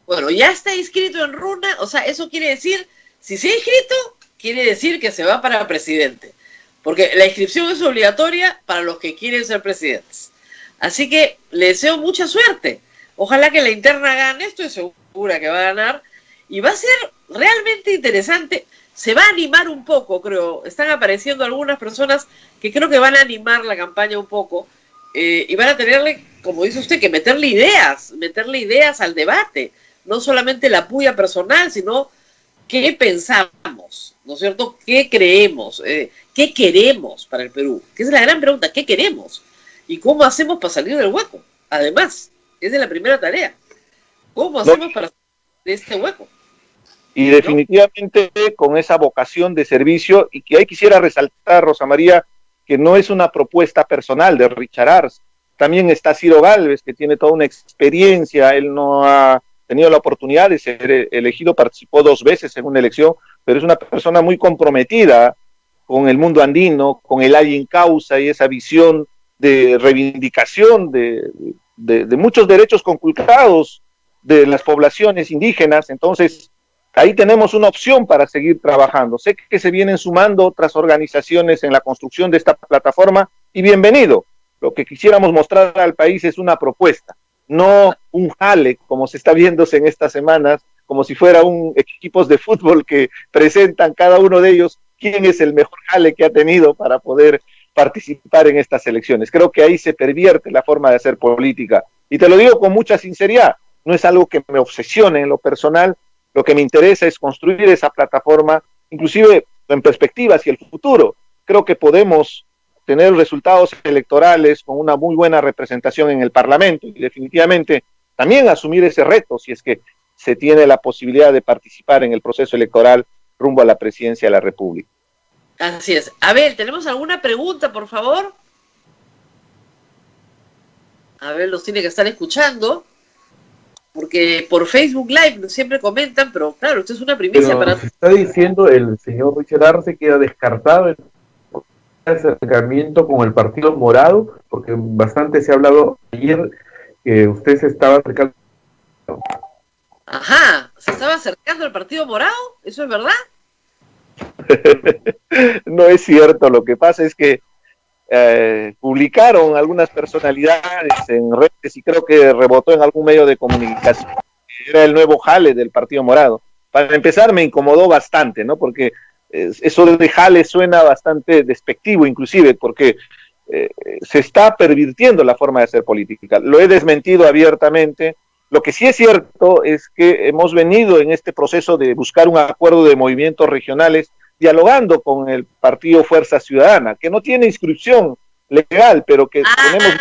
Bueno, ya está inscrito en Runa, o sea, eso quiere decir, si se ha inscrito, quiere decir que se va para presidente. Porque la inscripción es obligatoria para los que quieren ser presidentes. Así que le deseo mucha suerte. Ojalá que la interna gane, estoy segura que va a ganar. Y va a ser realmente interesante. Se va a animar un poco, creo. Están apareciendo algunas personas que creo que van a animar la campaña un poco. Y van a tenerle, como dice usted, que meterle ideas al debate. No solamente la puya personal, sino qué pensamos, ¿no es cierto? ¿Qué creemos? ¿Qué queremos para el Perú? Que es la gran pregunta, ¿qué queremos? ¿Y cómo hacemos para salir del hueco? Además, esa es la primera tarea. ¿Cómo hacemos para salir de este hueco? Y definitivamente con esa vocación de servicio, y que ahí quisiera resaltar, Rosa María, que no es una propuesta personal de Richard Arce. También está Ciro Gálvez, que tiene toda una experiencia. Él no ha tenido la oportunidad de ser elegido, participó 2 veces en una elección, pero es una persona muy comprometida con el mundo andino, con el Allen Causa y esa visión de reivindicación de muchos derechos conculcados de las poblaciones indígenas. Entonces, ahí tenemos una opción para seguir trabajando. Sé que se vienen sumando otras organizaciones en la construcción de esta plataforma, y bienvenido. Lo que quisiéramos mostrar al país es una propuesta, no un jale, como se está viéndose en estas semanas, como si fuera equipos de fútbol que presentan cada uno de ellos quién es el mejor jale que ha tenido para poder participar en estas elecciones. Creo que ahí se pervierte la forma de hacer política. Y te lo digo con mucha sinceridad, no es algo que me obsesione en lo personal. Lo que me interesa es construir esa plataforma, inclusive en perspectiva hacia el futuro. Creo que podemos tener resultados electorales con una muy buena representación en el Parlamento, y definitivamente también asumir ese reto si es que se tiene la posibilidad de participar en el proceso electoral rumbo a la presidencia de la República. Así es. A ver, ¿tenemos alguna pregunta, por favor? A ver, los tiene que estar escuchando, porque por Facebook Live siempre comentan, pero claro, esto es una primicia para... Está diciendo el señor Richard Arce que ha descartado el acercamiento con el Partido Morado, porque bastante se ha hablado ayer que usted se estaba acercando. Ajá, ¿se estaba acercando al Partido Morado? ¿Eso es verdad? No es cierto, lo que pasa es que publicaron algunas personalidades en redes, y creo que rebotó en algún medio de comunicación, era el nuevo jale del Partido Morado. Para empezar, me incomodó bastante, ¿no? Porque eso de jale suena bastante despectivo, inclusive, porque se está pervirtiendo la forma de hacer política. Lo he desmentido abiertamente. Lo que sí es cierto es que hemos venido en este proceso de buscar un acuerdo de movimientos regionales, dialogando con el partido Fuerza Ciudadana, que no tiene inscripción legal, pero que tenemos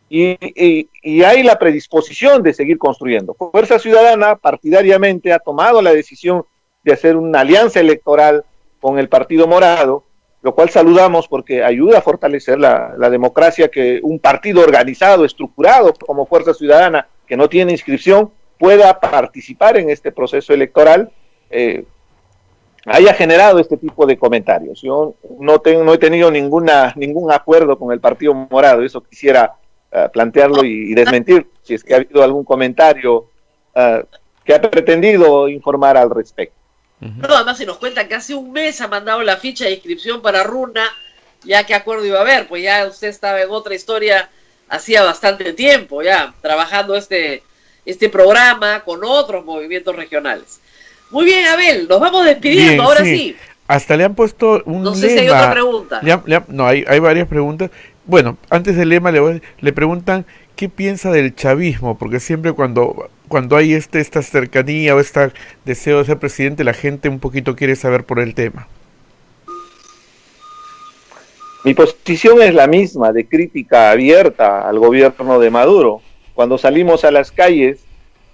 y hay la predisposición de seguir construyendo. Fuerza Ciudadana partidariamente ha tomado la decisión de hacer una alianza electoral con el Partido Morado, lo cual saludamos porque ayuda a fortalecer la democracia, que un partido organizado, estructurado como Fuerza Ciudadana, que no tiene inscripción, pueda participar en este proceso electoral, haya generado este tipo de comentarios. Yo no he tenido ningún acuerdo con el Partido Morado, eso quisiera plantearlo y desmentir si es que ha habido algún comentario que ha pretendido informar al respecto. No, además se nos cuenta que hace un mes ha mandado la ficha de inscripción para Runa, ya qué acuerdo iba a haber, pues ya usted estaba en otra historia hacía bastante tiempo, ya trabajando este programa con otros movimientos regionales. Muy bien, Abel, nos vamos despidiendo, bien, ahora sí. Hasta le han puesto un lema. No sé si hay otra pregunta. No, hay varias preguntas. Bueno, antes del lema le preguntan qué piensa del chavismo, porque siempre cuando hay esta cercanía o este deseo de ser presidente, la gente un poquito quiere saber por el tema. Mi posición es la misma, de crítica abierta al gobierno de Maduro. Cuando salimos a las calles,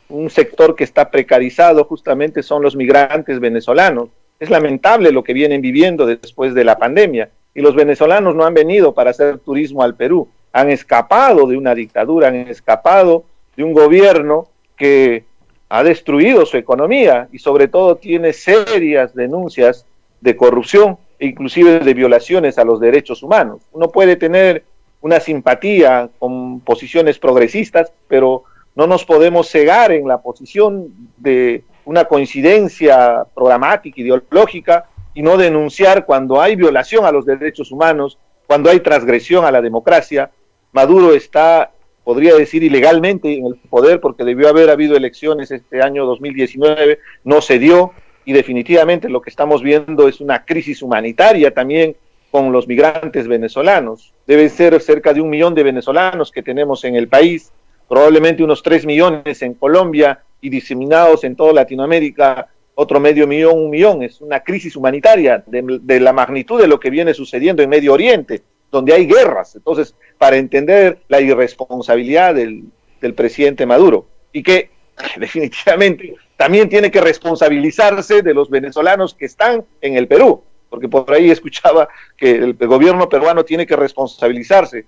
un sector que está precarizado justamente son los migrantes venezolanos. Es lamentable lo que vienen viviendo después de la pandemia, y los venezolanos no han venido para hacer turismo al Perú, han escapado de una dictadura, han escapado de un gobierno que ha destruido su economía y sobre todo tiene serias denuncias de corrupción e inclusive de violaciones a los derechos humanos. Uno puede tener una simpatía con posiciones progresistas, pero no nos podemos cegar en la posición de una coincidencia programática, ideológica, y no denunciar cuando hay violación a los derechos humanos, cuando hay transgresión a la democracia. Maduro está, podría decir, ilegalmente en el poder, porque debió haber habido elecciones este año 2019, no se dio, y definitivamente lo que estamos viendo es una crisis humanitaria también con los migrantes venezolanos. Deben ser cerca de 1 millón de venezolanos que tenemos en el país, probablemente unos 3 millones en Colombia y diseminados en toda Latinoamérica, otro medio millón, 1 millón. Es una crisis humanitaria de la magnitud de lo que viene sucediendo en Medio Oriente, donde hay guerras. Entonces, para entender la irresponsabilidad del presidente Maduro, y que definitivamente también tiene que responsabilizarse de los venezolanos que están en el Perú, porque por ahí escuchaba que el gobierno peruano tiene que responsabilizarse.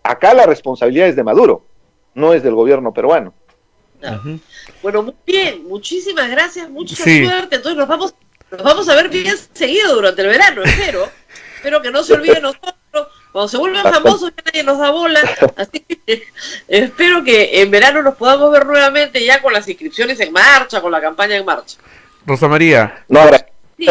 Acá la responsabilidad es de Maduro, no es del gobierno peruano. No. Bueno, muy bien, muchísimas gracias, mucha suerte. Entonces nos vamos a ver bien seguido durante el verano, espero que no se olviden nosotros. Cuando se vuelvan famosos ya nadie nos da bola, así que espero que en verano nos podamos ver nuevamente ya con las inscripciones en marcha, con la campaña en marcha. Rosa María. No,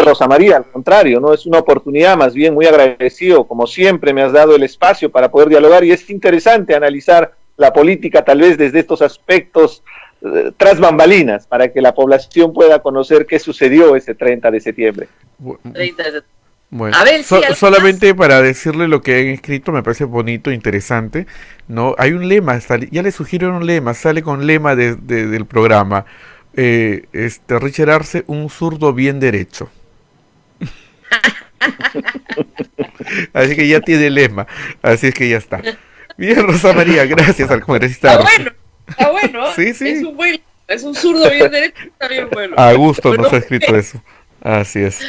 Rosa María, al contrario, no es una oportunidad, más bien muy agradecido, como siempre me has dado el espacio para poder dialogar, y es interesante analizar la política tal vez desde estos aspectos tras bambalinas, para que la población pueda conocer qué sucedió ese 30 de septiembre. 30 de septiembre. Bueno, a ver, solamente para decirle lo que han escrito, me parece bonito, interesante, ¿no? Hay un lema, ya le sugirieron un lema, sale con lema del programa, Richard Arce, un zurdo bien derecho. Así que ya tiene lema, así es que ya está. Bien, Rosa María, gracias al congresista Arce. Está bueno, sí. Es un zurdo bien derecho, está bien bueno. A gusto nos ha escrito eso, así es.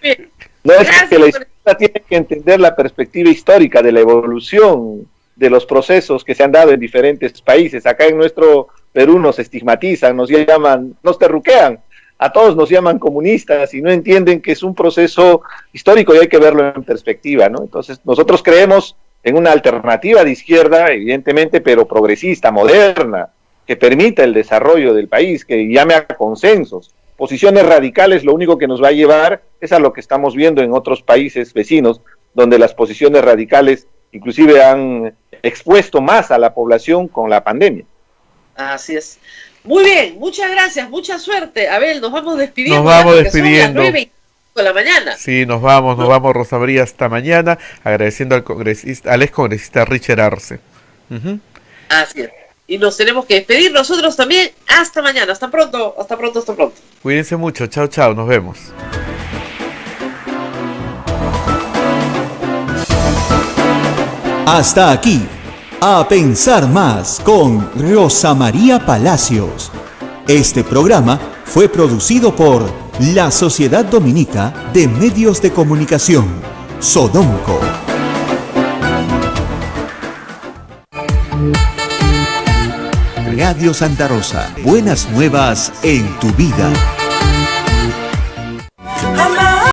Bien. No, es que la izquierda tiene que entender la perspectiva histórica de la evolución de los procesos que se han dado en diferentes países. Acá en nuestro Perú nos estigmatizan, nos llaman, nos terruquean, a todos nos llaman comunistas y no entienden que es un proceso histórico y hay que verlo en perspectiva, ¿no? Entonces nosotros creemos en una alternativa de izquierda, evidentemente, pero progresista, moderna, que permita el desarrollo del país, que llame a consensos. Posiciones radicales lo único que nos va a llevar es a lo que estamos viendo en otros países vecinos, donde las posiciones radicales inclusive han expuesto más a la población con la pandemia. Así es. Muy bien, muchas gracias, mucha suerte. Abel, nos vamos despidiendo. Nos vamos despidiendo. Son las 9:05 de la mañana. Sí, nos vamos, Rosa María, hasta mañana, agradeciendo al ex congresista Richard Arce. Así es. Y nos tenemos que despedir nosotros también. Hasta mañana, hasta pronto. Cuídense mucho, chao, nos vemos. Hasta aquí, A Pensar Más con Rosa María Palacios. Este programa fue producido por la Sociedad Dominica de Medios de Comunicación, Sodomco. Radio Santa Rosa, buenas nuevas en tu vida.